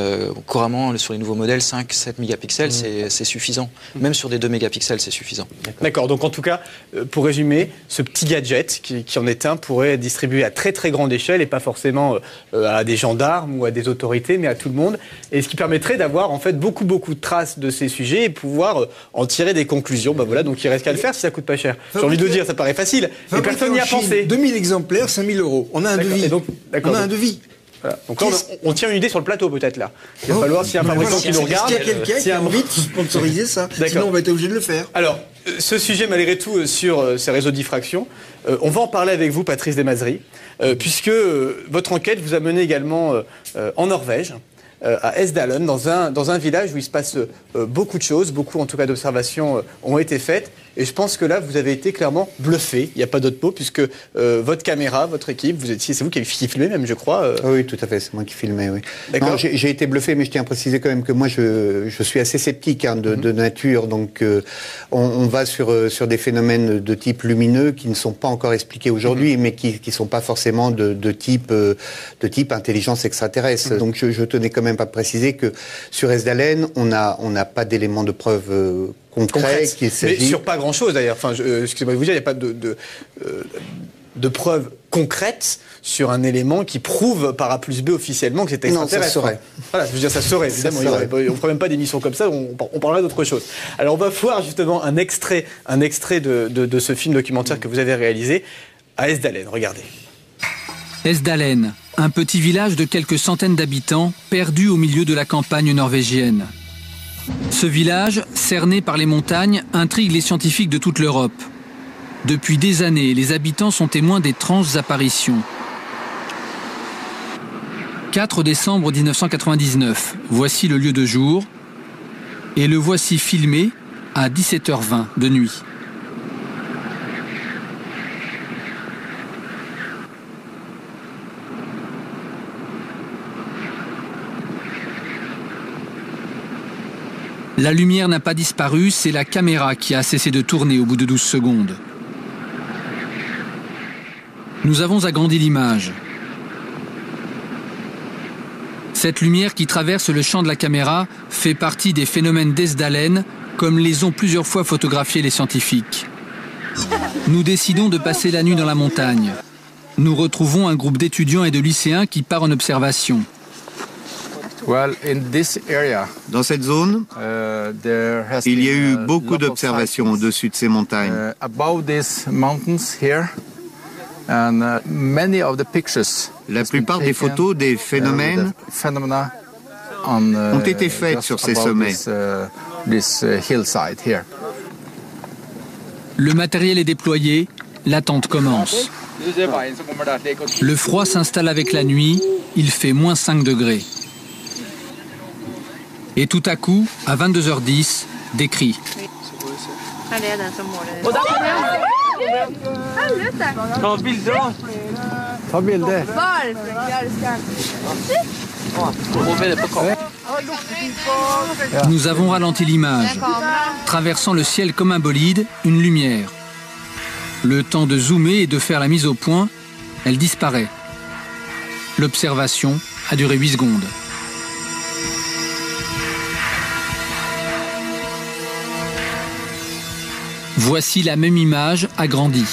couramment sur les nouveaux modèles 5-7 mégapixels, c'est suffisant. Même sur des 2 mégapixels, c'est suffisant. D'accord, donc en tout cas, pour résumer, ce petit gadget qui en est un pourrait être distribué à très très grande échelle et pas forcément à des gendarmes ou à des autorités, mais à tout le monde. Et ce qui permettrait d'avoir en fait beaucoup de traces de ces sujets et pouvoir en tirer des conclusions. Voilà, donc il reste qu'à le faire si ça coûte pas cher. J'ai envie de dire, ça paraît facile, mais personne n'y a pensé. 2000 exemplaires, 5000 €. On a un devis. On a un devis. Voilà. Donc là, on tient une idée sur le plateau peut-être là. Il va falloir, s'il y a un fabricant qui nous regarde... S'il y a quelqu'un qui a envie de sponsoriser ça, sinon on va être obligé de le faire. Alors, ce sujet malgré tout sur ces réseaux de diffraction, on va en parler avec vous, Patrice Desmazeries, puisque votre enquête vous a mené également en Norvège, à Esdalen, dans un village où il se passe beaucoup de choses, beaucoup en tout cas d'observations ont été faites. Et je pense que là, vous avez été clairement bluffé. Il n'y a pas d'autre mot, puisque votre caméra, votre équipe, c'est vous qui filmez même, je crois. Oui, tout à fait, c'est moi qui filmais, oui. D'accord. J'ai été bluffé, mais je tiens à préciser quand même que moi, je suis assez sceptique de nature. Donc, on va sur des phénomènes de type lumineux qui ne sont pas encore expliqués aujourd'hui, mais qui ne sont pas forcément de type intelligence extraterrestre. Donc, je tenais quand même à préciser que sur Esdalen, on n'a pas d'éléments de preuve concrets. Mais sur pas grand-chose d'ailleurs. Enfin, excusez-moi de vous dire, il n'y a pas de preuves concrètes sur un élément qui prouve par A plus B officiellement que c'est extraterrestre. Non, ça serait. Voilà, je veux dire, ça serait, évidemment. On ne fera même pas d'émission comme ça, on parlera d'autre chose. Alors, on va voir justement un extrait de ce film documentaire que vous avez réalisé à Esdalen. Regardez. Esdalen, un petit village de quelques centaines d'habitants perdu au milieu de la campagne norvégienne. Ce village, cerné par les montagnes, intrigue les scientifiques de toute l'Europe. Depuis des années, les habitants sont témoins d'étranges apparitions. 4 décembre 1999, voici le lieu de jour, et le voici filmé à 17h20 de nuit. La lumière n'a pas disparu, c'est la caméra qui a cessé de tourner au bout de 12 secondes. Nous avons agrandi l'image. Cette lumière qui traverse le champ de la caméra fait partie des phénomènes d'Esdalen, comme les ont plusieurs fois photographiés les scientifiques. Nous décidons de passer la nuit dans la montagne. Nous retrouvons un groupe d'étudiants et de lycéens qui part en observation. Dans cette zone, il y a eu beaucoup d'observations au-dessus de ces montagnes. La plupart des photos des phénomènes ont été faites sur ces sommets. Le matériel est déployé, l'attente commence. Le froid s'installe avec la nuit, il fait moins 5 degrés. Et tout à coup, à 22h10, des cris. Nous avons ralenti l'image. Traversant le ciel comme un bolide, une lumière. Le temps de zoomer et de faire la mise au point, elle disparaît. L'observation a duré 8 secondes. Voici la même image agrandie.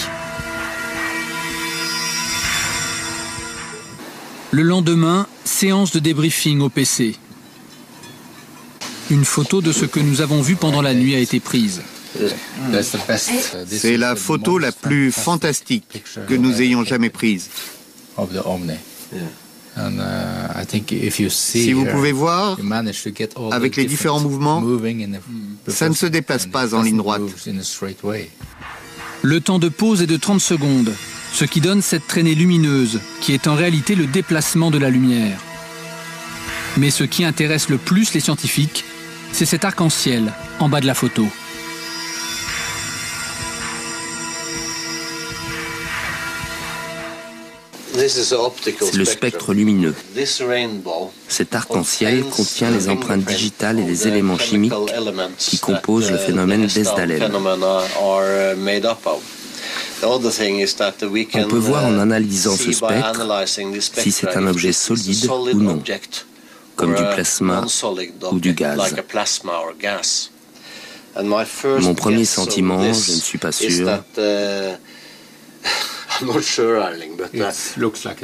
Le lendemain, séance de débriefing au PC. Une photo de ce que nous avons vu pendant la nuit a été prise. C'est la photo la plus fantastique que nous ayons jamais prise. Si vous pouvez voir, avec les différents mouvements, ça ne se déplace pas en ligne droite. Le temps de pause est de 30 secondes, ce qui donne cette traînée lumineuse, qui est en réalité le déplacement de la lumière. Mais ce qui intéresse le plus les scientifiques, c'est cet arc-en-ciel en bas de la photo. C'est le spectre lumineux. Cet arc-en-ciel contient les empreintes digitales et les éléments chimiques qui composent le phénomène d'Esdalen. On peut voir en analysant ce spectre si c'est un objet solide ou non, comme du plasma ou du gaz. Mon premier sentiment, je ne suis pas sûr,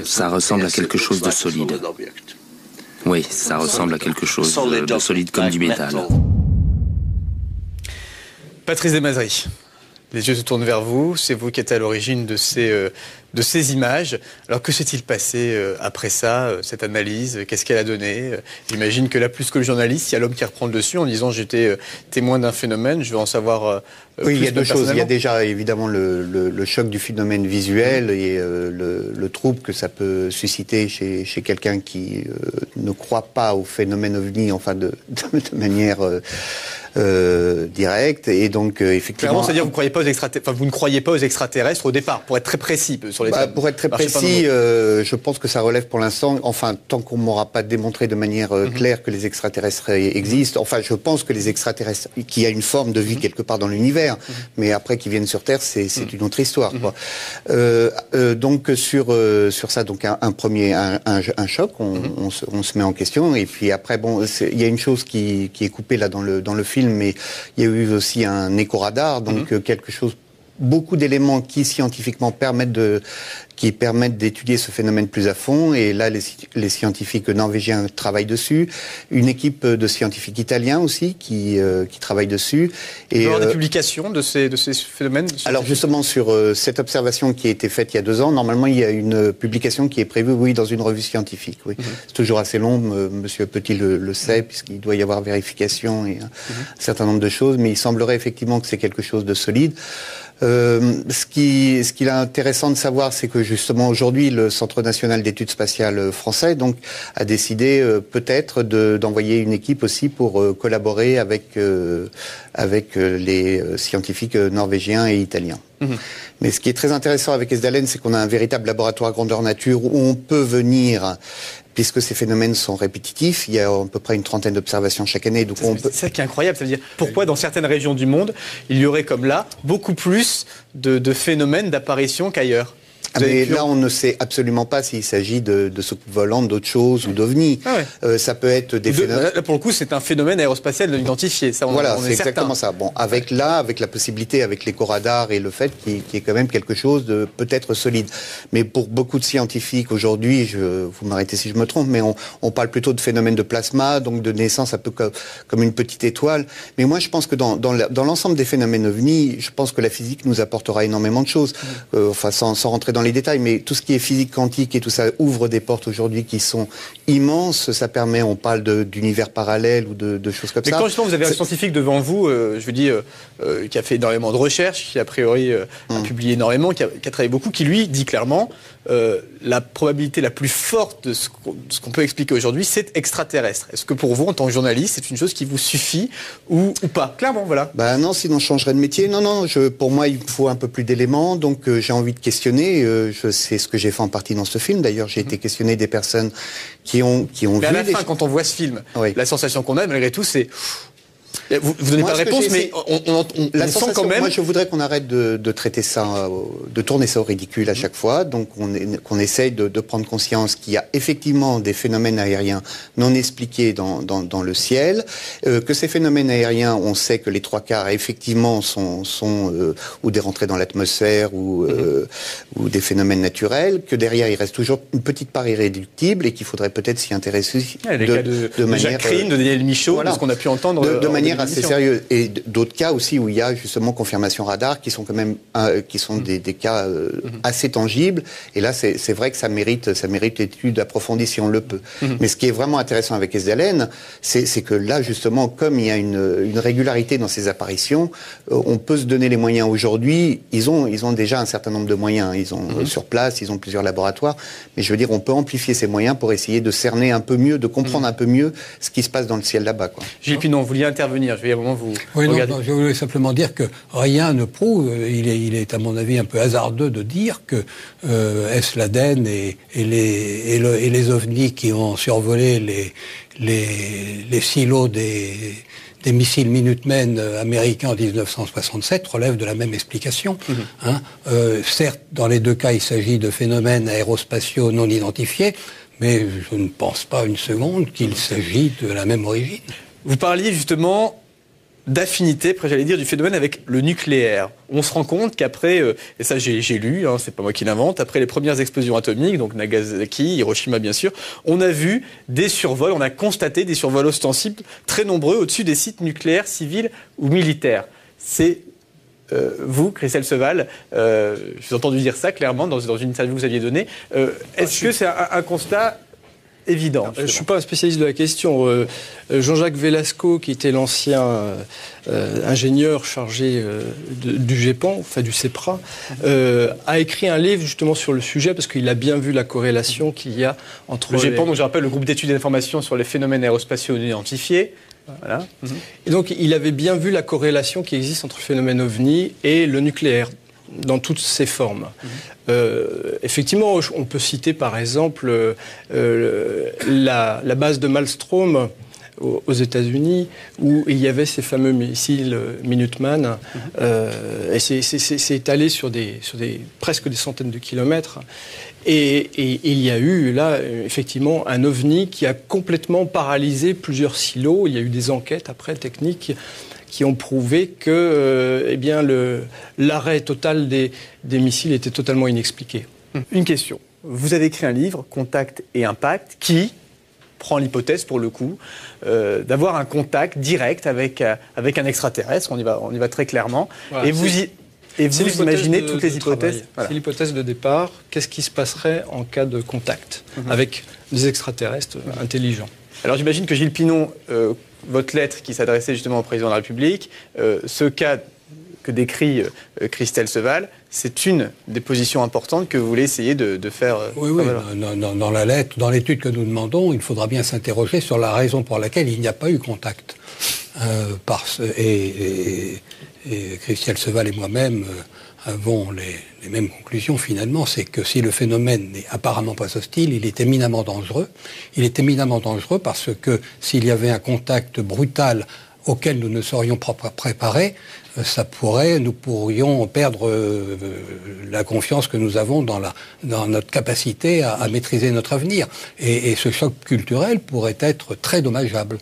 ça ressemble à quelque chose de solide. Oui, ça ressemble à quelque chose de solide comme du métal. Patrice Desmazeries, les yeux se tournent vers vous. C'est vous qui êtes à l'origine de ces images. Alors que s'est-il passé après ça, cette analyse? Qu'est-ce qu'elle a donné? J'imagine que là, plus que le journaliste, il y a l'homme qui reprend le dessus en disant j'étais témoin d'un phénomène, je veux en savoir oui, il y a deux choses. Il y a déjà évidemment le choc du phénomène visuel et le trouble que ça peut susciter chez quelqu'un qui ne croit pas au phénomène ovni, enfin de manière direct. Et donc, effectivement... Clairement, c'est-à-dire vous ne croyez pas aux extraterrestres au départ, pour être très précis sur les pour être très précis, je pense que ça relève pour l'instant, enfin, tant qu'on ne m'aura pas démontré de manière claire que les extraterrestres existent, enfin, je pense que les extraterrestres, qu'il y a une forme de vie quelque part dans l'univers, mais après qu'ils viennent sur Terre, c'est une autre histoire, quoi. Donc, sur ça, donc, un choc, on se met en question, et puis après, bon, il y a une chose qui est coupée là dans le film, mais il y a eu aussi un éco-radar, donc quelque chose, beaucoup d'éléments qui scientifiquement permettent d'étudier ce phénomène plus à fond, et là les scientifiques norvégiens travaillent dessus, une équipe de scientifiques italiens aussi qui travaillent dessus. Et il y avoir des publications de ces phénomènes alors justement sur cette observation qui a été faite il y a 2 ans, normalement il y a une publication qui est prévue, oui, dans une revue scientifique, oui. C'est toujours assez long, Monsieur Petit le sait, puisqu'il doit y avoir vérification et un certain nombre de choses, mais il semblerait effectivement que c'est quelque chose de solide. Ce qu'il est intéressant de savoir, c'est que justement aujourd'hui, le Centre national d'études spatiales français donc a décidé peut-être d'envoyer une équipe aussi pour collaborer avec les scientifiques norvégiens et italiens. Mais ce qui est très intéressant avec Esdalen, c'est qu'on a un véritable laboratoire grandeur nature où on peut venir, puisque ces phénomènes sont répétitifs. Il y a à peu près une 30aine d'observations chaque année. Donc c'est ça qui est incroyable. Ça veut dire pourquoi dans certaines régions du monde, il y aurait comme là beaucoup plus de phénomènes d'apparition qu'ailleurs. Mais là, on ne sait absolument pas s'il s'agit de soucoupes volantes, d'autres choses ou d'ovnis. Ça peut être des phénomènes... Là, pour le coup, c'est un phénomène aérospatial non identifié. Ça, voilà, on c'est exactement ça. Bon, avec la possibilité, avec l'éco-radar et le fait qu'il y ait quand même quelque chose de peut-être solide. Mais pour beaucoup de scientifiques aujourd'hui, vous m'arrêtez si je me trompe, mais on parle plutôt de phénomènes de plasma, donc de naissance un peu comme une petite étoile. Mais moi, je pense que dans l'ensemble des phénomènes ovnis, je pense que la physique nous apportera énormément de choses. Enfin, sans rentrer dans les détails, mais tout ce qui est physique quantique et tout ça ouvre des portes aujourd'hui qui sont immenses. Ça permet, on parle d'univers parallèles ou de choses comme ça. Mais quand justement vous avez un scientifique devant vous, je veux dire, qui a fait énormément de recherches, qui a priori a publié énormément, qui a travaillé beaucoup, qui lui dit clairement la probabilité la plus forte de ce qu'on peut expliquer aujourd'hui, c'est extraterrestre. Est-ce que pour vous, en tant que journaliste, c'est une chose qui vous suffit ou pas? Clairement, voilà. Bah non, sinon je changerais de métier. Non, pour moi, il faut un peu plus d'éléments, donc j'ai envie de questionner. C'est ce que j'ai fait en partie dans ce film. D'ailleurs, j'ai été questionné des personnes qui ont vu... Mais à la fin, quand on voit ce film, la sensation qu'on a, malgré tout, c'est... Vous ne donnez pas de réponse, mais on sent quand même... Moi, je voudrais qu'on arrête de traiter ça, de tourner ça au ridicule à chaque fois. Donc, qu'on essaye de prendre conscience qu'il y a effectivement des phénomènes aériens non expliqués dans le ciel, que ces phénomènes aériens, on sait que les 3/4 effectivement sont ou des rentrées dans l'atmosphère ou des phénomènes naturels, que derrière il reste toujours une petite part irréductible et qu'il faudrait peut-être s'y intéresser de manière... Jacques Rine, de Daniel Michaud, de ce qu'on a pu entendre de manière assez sérieuse. Et d'autres cas aussi où il y a justement confirmation radar qui sont quand même des cas assez tangibles. Et là, c'est vrai que ça mérite étude approfondie si on le peut. Mais ce qui est vraiment intéressant avec Esdalen, c'est que là, justement, comme il y a une régularité dans ces apparitions, on peut se donner les moyens aujourd'hui. Ils ont déjà un certain nombre de moyens. Ils ont sur place, ils ont plusieurs laboratoires. Mais je veux dire, on peut amplifier ces moyens pour essayer de cerner un peu mieux, de comprendre un peu mieux ce qui se passe dans le ciel là-bas, quoi. Gilles Pinon, vous vouliez intervenir, je vais à un moment vous regarder. Non, je voulais simplement dire que rien ne prouve, il est à mon avis un peu hasardeux de dire que l'Aden et les ovnis qui ont survolé les silos des missiles Minutemen américains en 1967 relèvent de la même explication. Certes, dans les deux cas, il s'agit de phénomènes aérospatiaux non identifiés, mais je ne pense pas une seconde qu'il s'agit de la même origine. Vous parliez justement d'affinité, j'allais dire, du phénomène avec le nucléaire. On se rend compte qu'après, et ça j'ai lu, c'est pas moi qui l'invente, après les premières explosions atomiques, donc Nagasaki, Hiroshima bien sûr, on a vu des survols, on a constaté des survols ostensibles très nombreux au-dessus des sites nucléaires, civils ou militaires. C'est vous, Christelle Seval, je vous ai entendu dire ça clairement dans une interview que vous aviez donnée. Est-ce que c'est un constat évident? Je ne suis pas un spécialiste de la question. Jean-Jacques Velasco, qui était l'ancien ingénieur chargé du GEPAN, enfin du CEPRA, a écrit un livre justement sur le sujet parce qu'il a bien vu la corrélation qu'il y a entre... Le GEPAN, donc je rappelle, le groupe d'études et d'information sur les phénomènes aérospatiaux non identifiés, Voilà. Et donc, il avait bien vu la corrélation qui existe entre le phénomène OVNI et le nucléaire, dans toutes ses formes. Effectivement, on peut citer par exemple la base de Malmstrom aux États-Unis, où il y avait ces fameux missiles Minuteman, et c'est étalé sur presque des centaines de kilomètres. Et il y a eu là, effectivement, un OVNI qui a complètement paralysé plusieurs silos. Il y a eu des enquêtes après techniques qui ont prouvé que l'arrêt total des missiles était totalement inexpliqué. Une question. Vous avez écrit un livre, Contact et Impact, qui prend l'hypothèse, pour le coup, d'avoir un contact direct avec un extraterrestre. On y va très clairement. Voilà, et vous imaginez toutes les hypothèses. Voilà. C'est l'hypothèse de départ. Qu'est-ce qui se passerait en cas de contact avec des extraterrestres intelligents? Alors j'imagine que Gilles Pinon, votre lettre qui s'adressait justement au président de la République, ce cas que décrit Christelle Seval, c'est une des positions importantes que vous voulez essayer de faire. Oui, dans la lettre, dans l'étude que nous demandons, il faudra bien s'interroger sur la raison pour laquelle il n'y a pas eu contact. Et Christelle Seval et moi-même avons les mêmes conclusions finalement, c'est que si le phénomène n'est apparemment pas hostile, il est éminemment dangereux. Il est éminemment dangereux parce que s'il y avait un contact brutal auquel nous ne serions pas préparés, nous pourrions perdre la confiance que nous avons dans notre capacité à maîtriser notre avenir. Et ce choc culturel pourrait être très dommageable.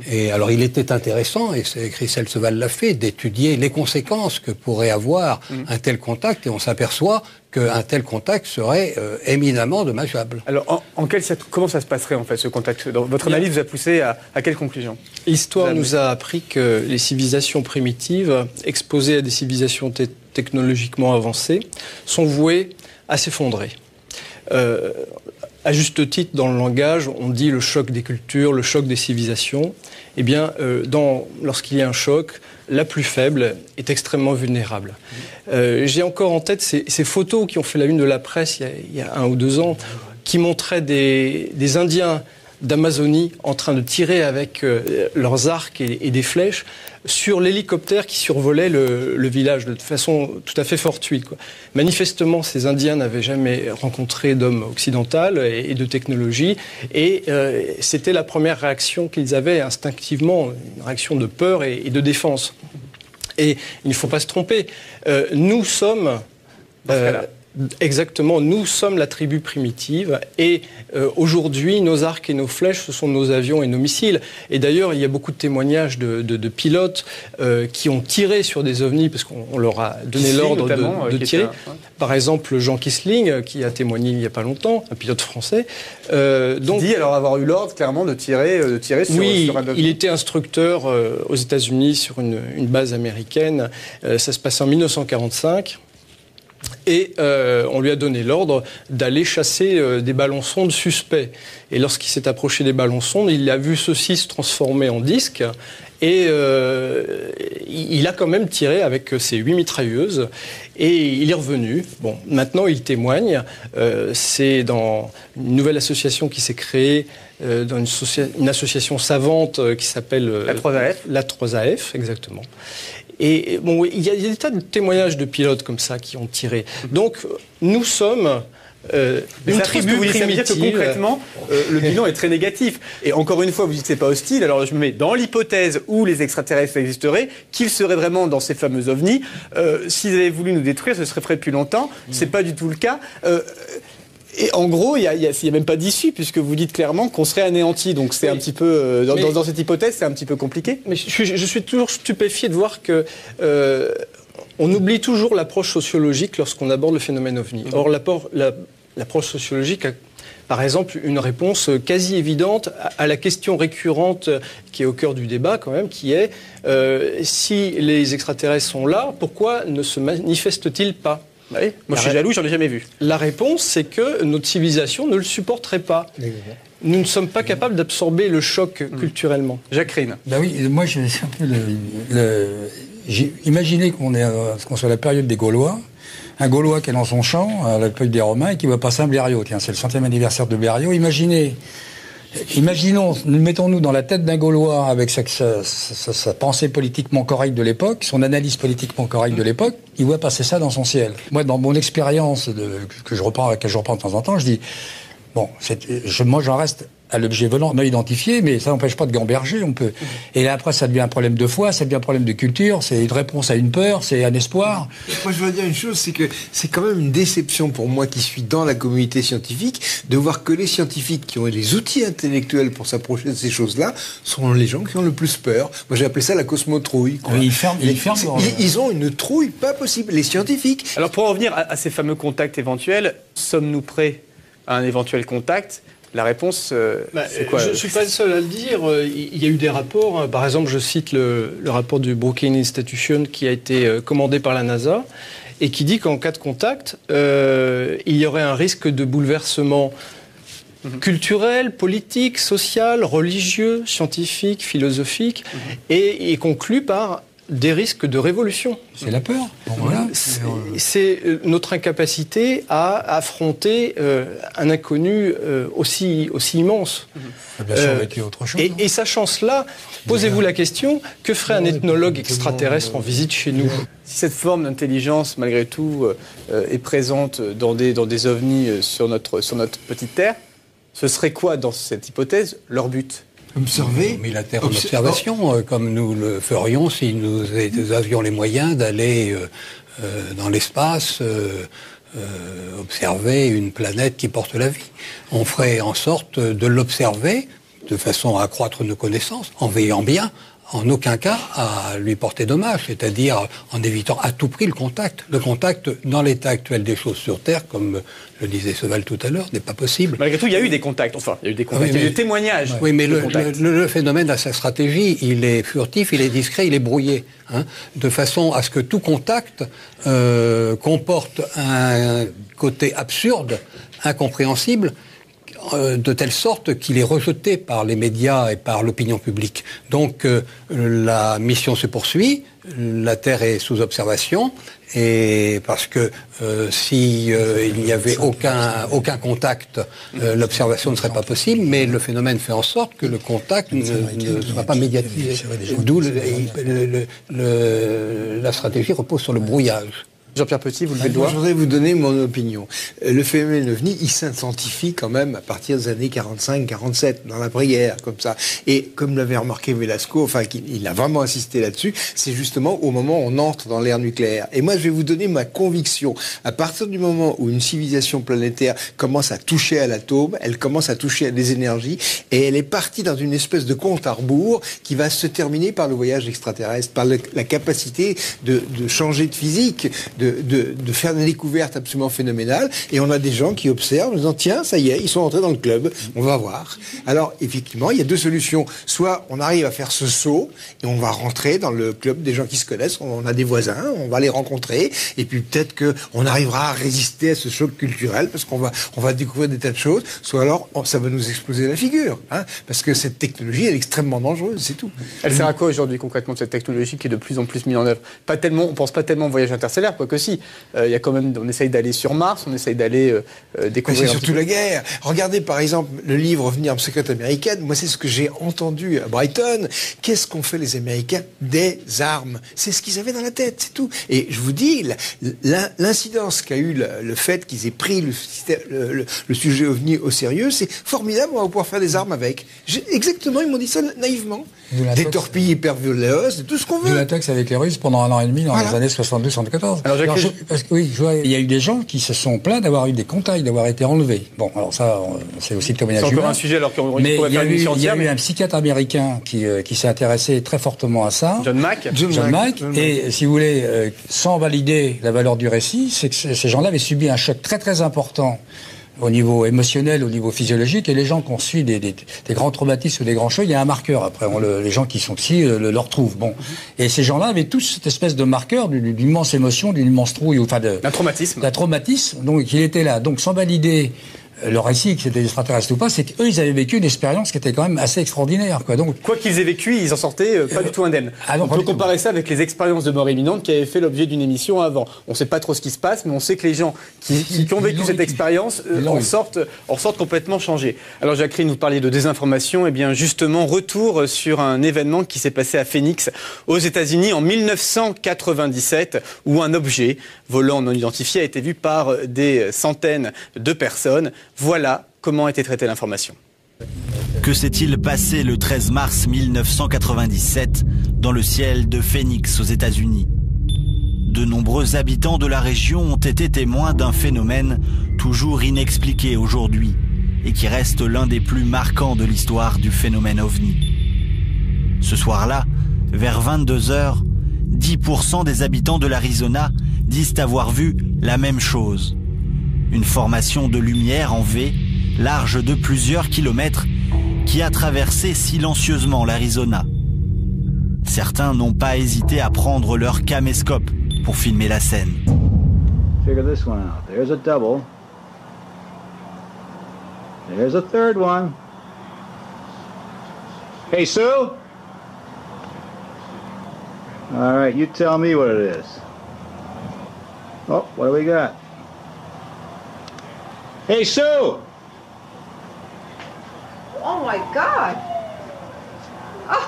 Et alors il était intéressant, et Christelle Seval l'a fait, d'étudier les conséquences que pourrait avoir un tel contact, et on s'aperçoit qu'un tel contact serait éminemment dommageable. Alors, comment ça se passerait en fait, ce contact? Votre analyse vous a poussé à quelle conclusion? L'histoire nous a appris que les civilisations primitives, exposées à des civilisations technologiquement avancées, sont vouées à s'effondrer. À juste titre, dans le langage, on dit le choc des cultures, le choc des civilisations. Eh bien, lorsqu'il y a un choc, la plus faible est extrêmement vulnérable. J'ai encore en tête ces photos qui ont fait la une de la presse il y a 1 ou 2 ans, qui montraient des Indiens d'Amazonie en train de tirer avec leurs arcs et des flèches sur l'hélicoptère qui survolait le village de façon tout à fait fortuite, quoi. Manifestement, ces Indiens n'avaient jamais rencontré d'homme occidental et de technologie, et c'était la première réaction qu'ils avaient instinctivement, une réaction de peur et de défense. Et il ne faut pas se tromper, nous sommes... Exactement, nous sommes la tribu primitive, et aujourd'hui nos arcs et nos flèches, ce sont nos avions et nos missiles. Et d'ailleurs, il y a beaucoup de témoignages de pilotes qui ont tiré sur des ovnis parce qu'on leur a donné l'ordre de tirer. Par exemple, Jean Kissling, qui a témoigné il n'y a pas longtemps, un pilote français. Donc, dit alors avoir eu l'ordre clairement de tirer sur un ovni. Il était instructeur aux États-Unis sur une base américaine. Ça se passe en 1945. Et on lui a donné l'ordre d'aller chasser des ballons-sondes suspects. Et lorsqu'il s'est approché des ballons-sondes, il a vu ceux-ci se transformer en disques. Et il a quand même tiré avec ses 8 mitrailleuses. Et il est revenu. Bon, maintenant, il témoigne. C'est dans une nouvelle association qui s'est créée, dans une association savante qui s'appelle... La 3AF. La 3AF, exactement. Et bon, il y a des tas de témoignages de pilotes comme ça qui ont tiré. Donc, nous sommes une tribu primitive. Dire que concrètement, le bilan est très négatif. Et encore une fois, vous dites que c'est pas hostile. Alors, je me mets dans l'hypothèse où les extraterrestres existeraient, qu'ils seraient vraiment dans ces fameux ovnis. S'ils avaient voulu nous détruire, ce serait fait depuis longtemps. C'est pas du tout le cas. Et en gros, il n'y a même pas d'issue, puisque vous dites clairement qu'on serait anéanti. Donc c'est un petit peu... Dans cette hypothèse, c'est un petit peu compliqué. Mais je suis toujours stupéfié de voir que... on oublie toujours l'approche sociologique lorsqu'on aborde le phénomène OVNI. Or, l'approche sociologique a, par exemple, une réponse quasi évidente à la question récurrente qui est au cœur du débat, quand même, qui est si les extraterrestres sont là, pourquoi ne se manifestent-ils pas ? Oui. Moi, je suis jaloux, j'en ai jamais vu. La réponse, c'est que notre civilisation ne le supporterait pas. Nous ne sommes pas capables d'absorber le choc culturellement. Jacques Rine. Ben oui, moi, j'ai un peu imaginez qu'on soit à la période des Gaulois, un Gaulois qui est dans son champ, à l'époque des Romains, et qui va passer un blériot. Tiens, c'est le 100e anniversaire de Blériot. Imaginez Imaginons, mettons-nous dans la tête d'un Gaulois avec sa pensée politiquement correcte de l'époque, son analyse politiquement correcte de l'époque, il voit passer ça dans son ciel. Moi, dans mon expérience à laquelle je reprends de temps en temps, je dis, bon, moi j'en reste à l'objet volant non identifié, mais ça n'empêche pas de gamberger, on peut. Et là, après, ça devient un problème de foi, ça devient un problème de culture, c'est une réponse à une peur, c'est un espoir. Moi, je veux dire une chose, c'est que c'est quand même une déception pour moi qui suis dans la communauté scientifique de voir que les scientifiques qui ont les outils intellectuels pour s'approcher de ces choses-là sont les gens qui ont le plus peur. Moi, j'ai appelé ça la cosmotrouille. Ils ont une trouille pas possible, les scientifiques. Alors, pour en revenir à ces fameux contacts éventuels, sommes-nous prêts à un éventuel contact ? La réponse, c'est quoi? Je ne suis pas le seul à le dire. Il y a eu des rapports. Par exemple, je cite le rapport du Brookings Institution qui a été commandé par la NASA et qui dit qu'en cas de contact, il y aurait un risque de bouleversement culturel, politique, social, religieux, scientifique, philosophique, et conclut par des risques de révolution. C'est la peur. Bon, voilà. C'est notre incapacité à affronter un inconnu aussi immense. Bien sûr, avec autre chose. Et sachant cela, posez-vous la question, que ferait un ethnologue extraterrestre en visite chez nous? Si cette forme d'intelligence, malgré tout, est présente dans des ovnis sur notre petite Terre, ce serait quoi, dans cette hypothèse, leur but? Observer. Mais la Terre en observation, comme nous le ferions si nous avions les moyens d'aller dans l'espace observer une planète qui porte la vie. On ferait en sorte de l'observer de façon à accroître nos connaissances, en veillant bien, en aucun cas à lui porter dommage, c'est-à-dire en évitant à tout prix le contact. Le contact, dans l'état actuel des choses sur Terre, comme le disait Seval tout à l'heure, n'est pas possible. Malgré tout, il y a eu des contacts. Enfin, il y a eu des contacts, il y a eu des témoignages. Oui, mais le phénomène a sa stratégie. Il est furtif, il est discret, il est brouillé. De façon à ce que tout contact comporte un côté absurde, incompréhensible, de telle sorte qu'il est rejeté par les médias et par l'opinion publique. Donc la mission se poursuit, la Terre est sous observation, et parce que si il n'y avait aucun contact, l'observation ne serait pas possible, mais le phénomène fait en sorte que le contact ne sera pas médiatisé. D'où la stratégie repose sur le brouillage. Jean-Pierre Petit, vous levez le doigt. Je voudrais vous donner mon opinion. Le phénomène ovni, il s'identifie quand même à partir des années 45-47, dans l'après-guerre, comme ça. Et comme l'avait remarqué Velasco, enfin, il a vraiment insisté là-dessus, c'est justement au moment où on entre dans l'ère nucléaire. Et moi, je vais vous donner ma conviction. À partir du moment où une civilisation planétaire commence à toucher à l'atome, elle commence à toucher à des énergies, et elle est partie dans une espèce de compte à rebours qui va se terminer par le voyage extraterrestre, par la capacité de changer de physique, de faire des découvertes absolument phénoménales, et on a des gens qui observent en disant tiens, ça y est, ils sont entrés dans le club, on va voir. Alors effectivement, il y a deux solutions. Soit on arrive à faire ce saut et on va rentrer dans le club des gens qui se connaissent, on a des voisins, on va les rencontrer, et puis peut-être qu'on arrivera à résister à ce choc culturel parce qu'on va découvrir des tas de choses, soit alors ça va nous exploser la figure, parce que cette technologie elle est extrêmement dangereuse, c'est tout. Elle sert à quoi aujourd'hui concrètement cette technologie qui est de plus en plus mise en œuvre? Pas tellement, on pense pas tellement au voyage interstellaire, que si, il y a quand même, on essaye d'aller sur Mars, on essaye d'aller découvrir. C'est surtout la guerre. Regardez par exemple le livre Revenir en secrète américaine. Moi, c'est ce que j'ai entendu à Brighton. Qu'est-ce qu'ont fait les Américains? Des armes. C'est ce qu'ils avaient dans la tête, c'est tout. Et je vous dis, l'incidence qu'a eu le fait qu'ils aient pris le sujet ovni au sérieux, c'est formidable. On va pouvoir faire des armes avec. Exactement, ils m'ont dit ça naïvement. Des torpilles hypervioleuses, tout ce qu'on veut. De l'intox avec les Russes pendant 1 an et demi dans les années 72-74. Parce que oui, il y a eu des gens qui se sont plaints d'avoir eu des contacts, d'avoir été enlevés. Bon, alors ça, c'est aussi le témoignage humain. C'est encore un sujet alors qu'on pourrait faire une émission entière. Il y a eu un psychiatre américain qui s'est intéressé très fortement à ça. John Mack. Et si vous voulez, sans valider la valeur du récit, c'est que ces gens-là avaient subi un choc très très important au niveau émotionnel, au niveau physiologique, et les gens qui ont suivi des grands traumatismes ou des grands chocs, il y a un marqueur après. Les gens qui sont psy le retrouvent. Bon. Et ces gens-là avaient tous cette espèce de marqueur d'une immense émotion, d'une immense trouille, enfin d'un traumatisme. D'un traumatisme, donc il était là. Donc sans valider leur récit, que c'était des extraterrestres ou pas, c'est qu'eux, ils avaient vécu une expérience qui était quand même assez extraordinaire, quoi. Donc, quoi qu'ils aient vécu, ils en sortaient pas du tout indemnes. On peut comparer ça avec les expériences de mort imminente qui avaient fait l'objet d'une émission avant. On ne sait pas trop ce qui se passe, mais on sait que les gens qui ont vécu cette expérience en sortent complètement changés. Alors Jacqueline, vous parliez de désinformation. Eh bien justement, retour sur un événement qui s'est passé à Phoenix, aux États-Unis, en 1997, où un objet volant non identifié a été vu par des centaines de personnes. Voilà comment a été traitée l'information. Que s'est-il passé le 13 mars 1997 dans le ciel de Phoenix aux États-Unis? De nombreux habitants de la région ont été témoins d'un phénomène toujours inexpliqué aujourd'hui et qui reste l'un des plus marquants de l'histoire du phénomène OVNI. Ce soir-là, vers 22h, 10% des habitants de l'Arizona disent avoir vu la même chose. Une formation de lumière en V, large de plusieurs kilomètres, qui a traversé silencieusement l'Arizona. Certains n'ont pas hésité à prendre leur caméscope pour filmer la scène. Figure this one out. There's a double. There's a third one. Hey, Sue? All right, you tell me what it is. Oh, what do we got? Hey, Sue! Oh my God! Oh.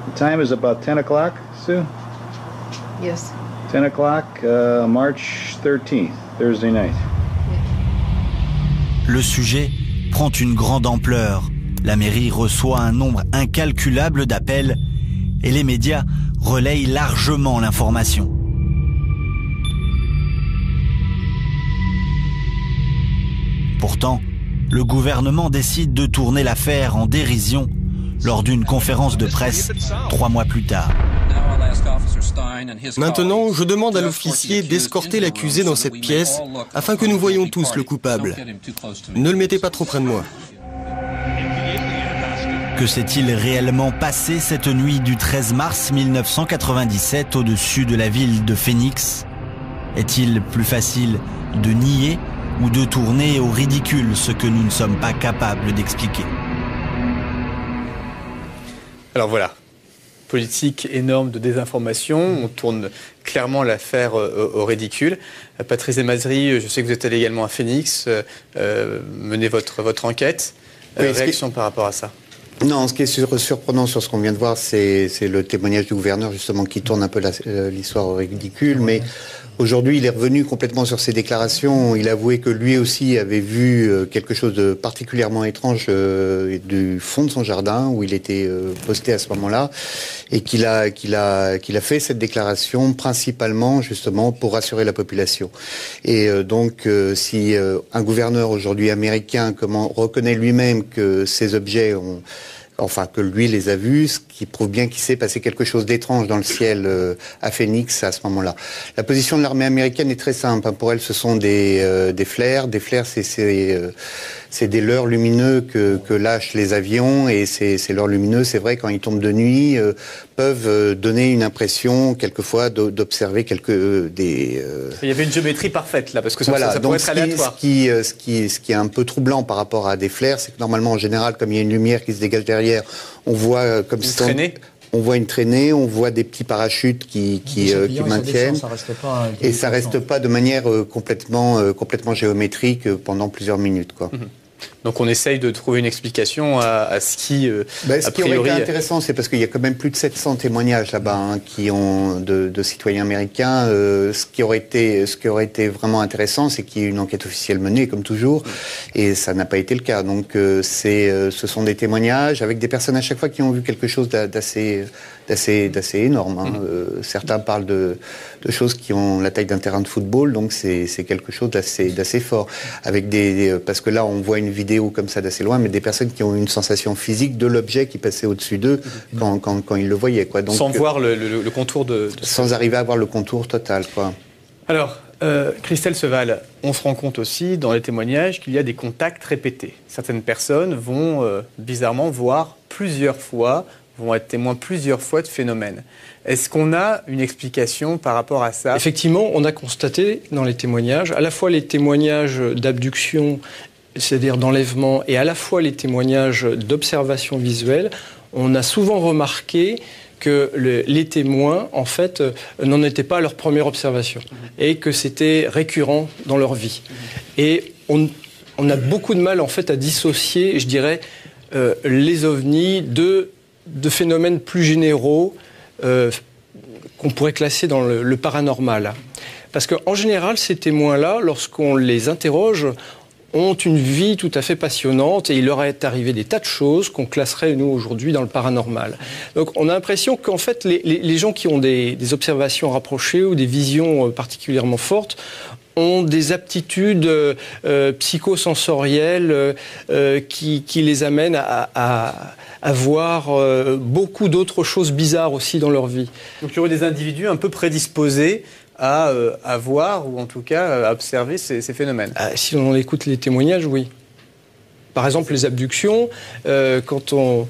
The time is about 10 o'clock, Sue? Yes. 10 o'clock, March 13th, Thursday night. Le sujet prend une grande ampleur. La mairie reçoit un nombre incalculable d'appels et les médias relayent largement l'information. Pourtant, le gouvernement décide de tourner l'affaire en dérision lors d'une conférence de presse 3 mois plus tard. Maintenant, je demande à l'officier d'escorter l'accusé dans cette pièce afin que nous voyions tous le coupable. Ne le mettez pas trop près de moi. Que s'est-il réellement passé cette nuit du 13 mars 1997 au-dessus de la ville de Phoenix? Est-il plus facile de nier ou de tourner au ridicule ce que nous ne sommes pas capables d'expliquer? Alors voilà, politique énorme de désinformation, on tourne clairement l'affaire au ridicule. Patrice Desmazeries, je sais que vous êtes allé également à Phoenix, menez votre enquête. Réaction par rapport à ça? Non, ce qui est surprenant sur ce qu'on vient de voir, c'est le témoignage du gouverneur, justement, qui tourne un peu l'histoire au ridicule. Mais aujourd'hui, il est revenu complètement sur ses déclarations. Il a avoué que lui aussi avait vu quelque chose de particulièrement étrange du fond de son jardin, où il était posté à ce moment-là, et qu'il a fait cette déclaration principalement, justement, pour rassurer la population. Et donc, si un gouverneur aujourd'hui américain reconnaît lui-même que ces objets que lui les a vus, ce qui prouve bien qu'il s'est passé quelque chose d'étrange dans le ciel à Phoenix à ce moment-là. La position de l'armée américaine est très simple. Pour elle, ce sont des flares. Des flares, c'est des leurres lumineux que lâchent les avions, et ces leurres lumineux, c'est vrai, quand ils tombent de nuit, peuvent donner une impression quelquefois d'observer des. Il y avait une géométrie parfaite là, parce que ça pourrait être aléatoire. Ce qui est un peu troublant par rapport à des flares, c'est que normalement, en général, comme il y a une lumière qui se dégage derrière, on voit comme si on voit une traînée, on voit des petits parachutes qui maintiennent, et ça reste pas de manière complètement géométrique pendant plusieurs minutes, quoi. Donc on essaye de trouver une explication à ce qui, ce qui aurait été intéressant, c'est parce qu'il y a quand même plus de 700 témoignages là-bas de citoyens américains. Ce qui aurait été vraiment intéressant, c'est qu'il y ait une enquête officielle menée, comme toujours, et ça n'a pas été le cas. Donc ce sont des témoignages avec des personnes à chaque fois qui ont vu quelque chose d'assez énorme. Certains parlent de choses qui ont la taille d'un terrain de football, donc c'est quelque chose d'assez fort. Avec parce que là, on voit une vidéo comme ça d'assez loin, mais des personnes qui ont une sensation physique de l'objet qui passait au-dessus d'eux quand ils le voyaient, quoi. Donc, sans voir le contour sans arriver à voir le contour total, quoi. Alors, Christelle Seval, on se rend compte aussi dans les témoignages qu'il y a des contacts répétés. Certaines personnes vont bizarrement voir plusieurs fois vont être témoins plusieurs fois de phénomènes. Est-ce qu'on a une explication par rapport à ça? Effectivement, on a constaté dans les témoignages, à la fois les témoignages d'abduction, c'est-à-dire d'enlèvement, et à la fois les témoignages d'observation visuelle, on a souvent remarqué que les témoins, en fait, n'en étaient pas à leur première observation et que c'était récurrent dans leur vie. Et on a beaucoup de mal, en fait, à dissocier, je dirais, les ovnis de phénomènes plus généraux qu'on pourrait classer dans le paranormal. Parce qu'en général, ces témoins-là, lorsqu'on les interroge, ont une vie tout à fait passionnante et il leur est arrivé des tas de choses qu'on classerait, nous, aujourd'hui, dans le paranormal. Donc on a l'impression qu'en fait, les gens qui ont des observations rapprochées ou des visions particulièrement fortes ont des aptitudes psychosensorielles qui les amènent à voir beaucoup d'autres choses bizarres aussi dans leur vie. Donc il y aurait des individus un peu prédisposés à voir ou en tout cas à observer ces phénomènes. Si on écoute les témoignages, oui. Par exemple, les abductions, quand on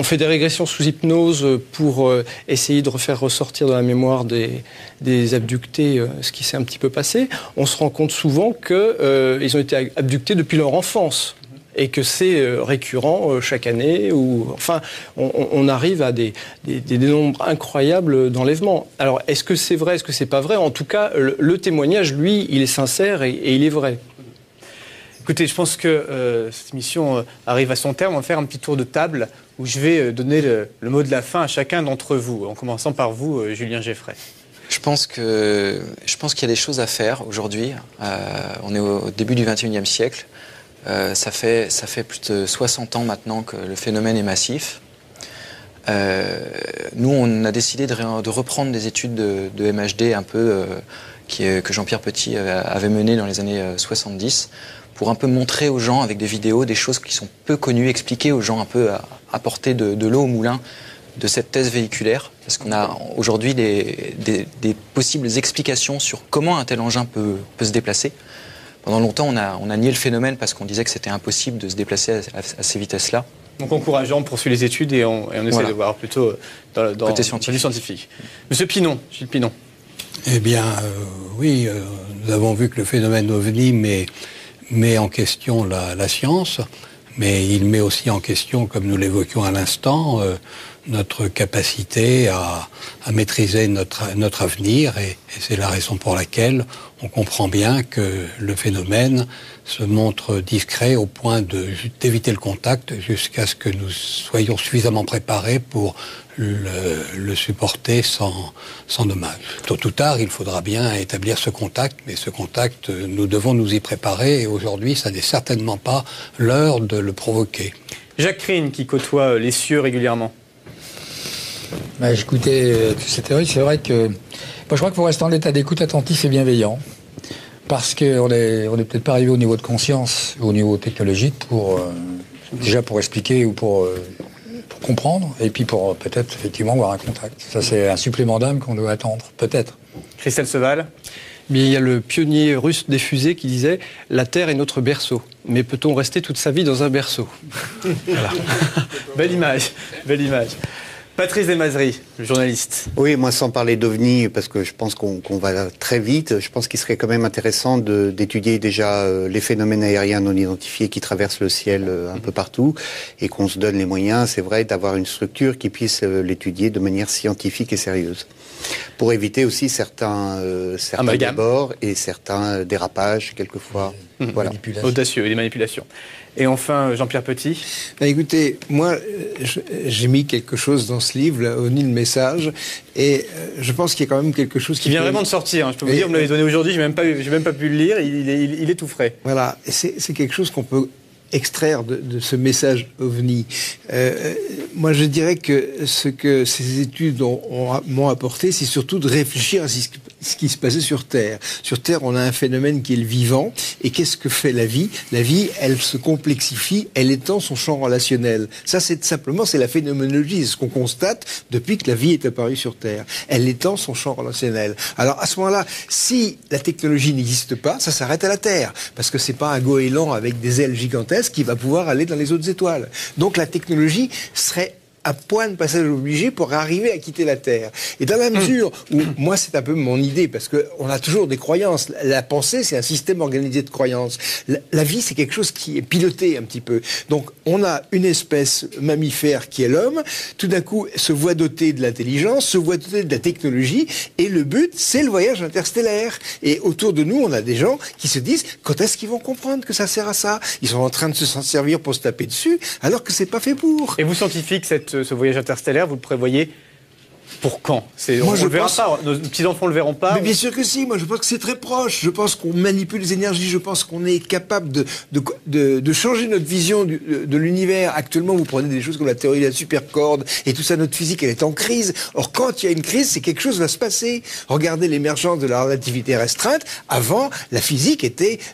fait des régressions sous hypnose pour essayer de refaire ressortir dans la mémoire des abductés ce qui s'est un petit peu passé, on se rend compte souvent qu'ils ont été abductés depuis leur enfance. Et que c'est récurrent chaque année, enfin, on arrive à des nombres incroyables d'enlèvements. Alors, est-ce que c'est vrai, est-ce que c'est pas vrai? En tout cas, le témoignage, lui, il est sincère et il est vrai. Écoutez, je pense que cette émission arrive à son terme. On va faire un petit tour de table où je vais donner le mot de la fin à chacun d'entre vous, en commençant par vous, Julien Geffray. Je pense qu'il y a des choses à faire aujourd'hui. On est au début du XXIe siècle. Ça fait plus de 60 ans maintenant que le phénomène est massif. Nous, on a décidé de reprendre des études de MHD un peu que Jean-Pierre Petit avait menées dans les années 70 pour un peu montrer aux gens avec des vidéos des choses qui sont peu connues, expliquer aux gens un peu, apporter de l'eau au moulin de cette thèse véhiculaire. Parce qu'on a aujourd'hui des possibles explications sur comment un tel engin peut se déplacer. Pendant longtemps, on a nié le phénomène parce qu'on disait que c'était impossible de se déplacer à ces vitesses-là. Donc encourageant, on poursuit les études et on essaie de voir plutôt dans côté scientifique. Monsieur Pinon, Gilles Pinon. Eh bien, oui, nous avons vu que le phénomène OVNI met en question la science, mais il met aussi en question, comme nous l'évoquions à l'instant, notre capacité à maîtriser notre avenir et c'est la raison pour laquelle on comprend bien que le phénomène se montre discret au point d'éviter le contact jusqu'à ce que nous soyons suffisamment préparés pour le supporter sans dommage. Tôt ou tard, il faudra bien établir ce contact, mais ce contact, nous devons nous y préparer et aujourd'hui, ça n'est certainement pas l'heure de le provoquer. Jacques Crine, qui côtoie les cieux régulièrement. Écoutez, cette théorie, c'est vrai que je crois qu'il faut rester en état d'écoute attentif et bienveillant. Parce qu'on n'est peut-être pas arrivé au niveau de conscience, au niveau technologique, déjà pour expliquer ou pour comprendre, et puis pour peut-être effectivement avoir un contact. Ça, c'est un supplément d'âme qu'on doit attendre, peut-être. Christelle Seval. Bien, il y a le pionnier russe des fusées qui disait « La Terre est notre berceau, mais peut-on rester toute sa vie dans un berceau ?» Voilà. Belle image, belle image. Patrice Desmazeries, le journaliste. Oui, moi sans parler d'OVNI, parce que je pense qu'on va très vite, je pense qu'il serait quand même intéressant d'étudier déjà les phénomènes aériens non identifiés qui traversent le ciel un peu partout, et qu'on se donne les moyens, c'est vrai, d'avoir une structure qui puisse l'étudier de manière scientifique et sérieuse. Pour éviter aussi certains débords et certains dérapages, quelquefois. Voilà. Audacieux et des manipulations. Et enfin, Jean-Pierre Petit. Écoutez, moi, j'ai mis quelque chose dans ce livre, là, OVNI, le message, et je pense qu'il y a quand même quelque chose qui vient vraiment de sortir. Je peux vous dire, vous me l'avez donné aujourd'hui, j'ai même pas pu le lire, il est tout frais. Voilà, c'est quelque chose qu'on peut extraire de ce message OVNI. Moi, je dirais que ce que ces études m'ont apporté, c'est surtout de réfléchir à ce qui se passait sur Terre. Sur Terre, on a un phénomène qui est le vivant. Et qu'est-ce que fait la vie? La vie, elle se complexifie, elle étend son champ relationnel. Ça, c'est la phénoménologie, c'est ce qu'on constate depuis que la vie est apparue sur Terre. Elle étend son champ relationnel. Alors, à ce moment-là, si la technologie n'existe pas, ça s'arrête à la Terre. Parce que c'est pas un goéland avec des ailes gigantesques qui va pouvoir aller dans les autres étoiles. Donc la technologie serait un point de passage obligé pour arriver à quitter la Terre. Et dans la mesure où, moi c'est un peu mon idée, parce qu'on a toujours des croyances, la pensée c'est un système organisé de croyances. La vie c'est quelque chose qui est piloté un petit peu. Donc on a une espèce mammifère qui est l'homme, tout d'un coup se voit doté de l'intelligence, se voit doté de la technologie, et le but c'est le voyage interstellaire. Et autour de nous on a des gens qui se disent, quand est-ce qu'ils vont comprendre que ça sert à ça? Ils sont en train de s'en servir pour se taper dessus, alors que c'est pas fait pour. Et vous, scientifiques, ce voyage interstellaire, vous le prévoyez pour quand? On ne le verra pas, nos petits-enfants ne le verront pas. Mais bien sûr que si, moi je pense que c'est très proche. Je pense qu'on manipule les énergies, je pense qu'on est capable de changer notre vision de l'univers. Actuellement, vous prenez des choses comme la théorie de la supercorde et tout ça, notre physique, elle est en crise. Or, quand il y a une crise, c'est quelque chose va se passer. Regardez l'émergence de la relativité restreinte. Avant, la physique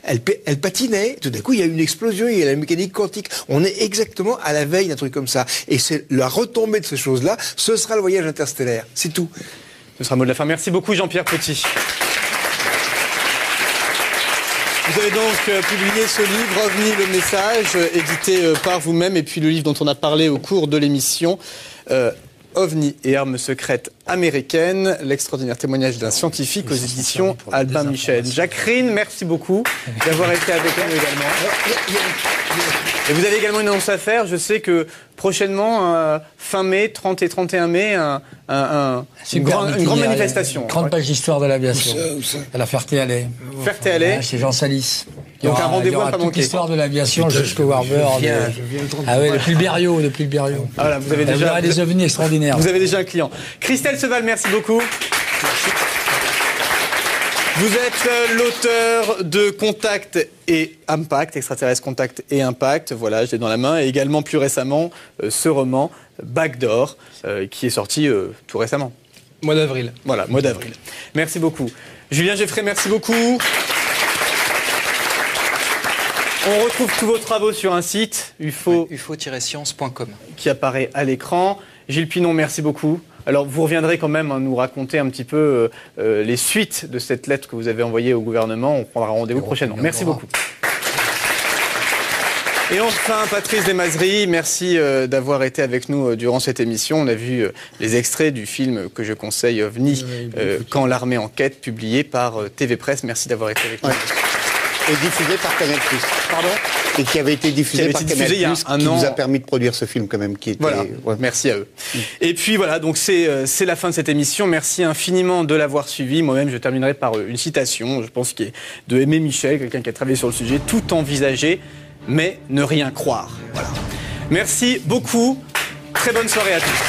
elle patinait. Tout d'un coup, il y a une explosion, il y a la mécanique quantique. On est exactement à la veille d'un truc comme ça. Et c'est la retombée de ces choses-là, ce sera le voyage interstellaire. C'est tout. Ce sera le mot de la fin. Merci beaucoup Jean-Pierre Petit. Vous avez donc publié ce livre, OVNI, le message, édité par vous-même, et puis le livre dont on a parlé au cours de l'émission, OVNI et armes secrètes américaines, l'extraordinaire témoignage d'un scientifique aux éditions Albin Michel. Jacqueline, merci beaucoup d'avoir été avec nous également. Et vous avez également une annonce à faire. Je sais que prochainement, fin mai, 30 et 31 mai, une grande manifestation. Une grande page d'histoire de l'aviation. À la Ferté-Alais. Ferté-Alais. Chez Jean Salis. Donc un rendez-vous à pas manquer. L'histoire de l'aviation jusqu'au Warbird. Ah ouais, depuis le Berriot, Voilà, vous avez déjà des ovnis extraordinaires. Vous avez déjà un client. Christelle Seval, merci beaucoup. Vous êtes l'auteur de Contact et Impact, Extraterrestre Contact et Impact, voilà, je l'ai dans la main, et également plus récemment ce roman Backdoor, qui est sorti tout récemment. Mois d'avril. Voilà, mois d'avril. Merci beaucoup. Julien Geffray, merci beaucoup. On retrouve tous vos travaux sur un site, ufo-science.com, qui apparaît à l'écran. Gilles Pinon, merci beaucoup. Alors, vous reviendrez quand même nous raconter un petit peu les suites de cette lettre que vous avez envoyée au gouvernement. On prendra rendez-vous prochainement. Merci beaucoup. Et enfin, Patrice Desmazeries, merci d'avoir été avec nous durant cette émission. On a vu les extraits du film que je conseille, OVNI, Quand l'armée enquête, publié par TV Presse. Merci d'avoir été avec nous. Et diffusé par Canal+. Pardon ? Et qui avait été diffusé par Canal+, il y a un qui an. nous a permis de produire ce film quand même. Qui était, voilà, merci à eux. Et puis voilà, donc c'est la fin de cette émission. Merci infiniment de l'avoir suivi. Moi-même, je terminerai par une citation, je pense, qui est de Aimé Michel, quelqu'un qui a travaillé sur le sujet. Tout envisager, mais ne rien croire. Voilà. Merci beaucoup. Très bonne soirée à tous.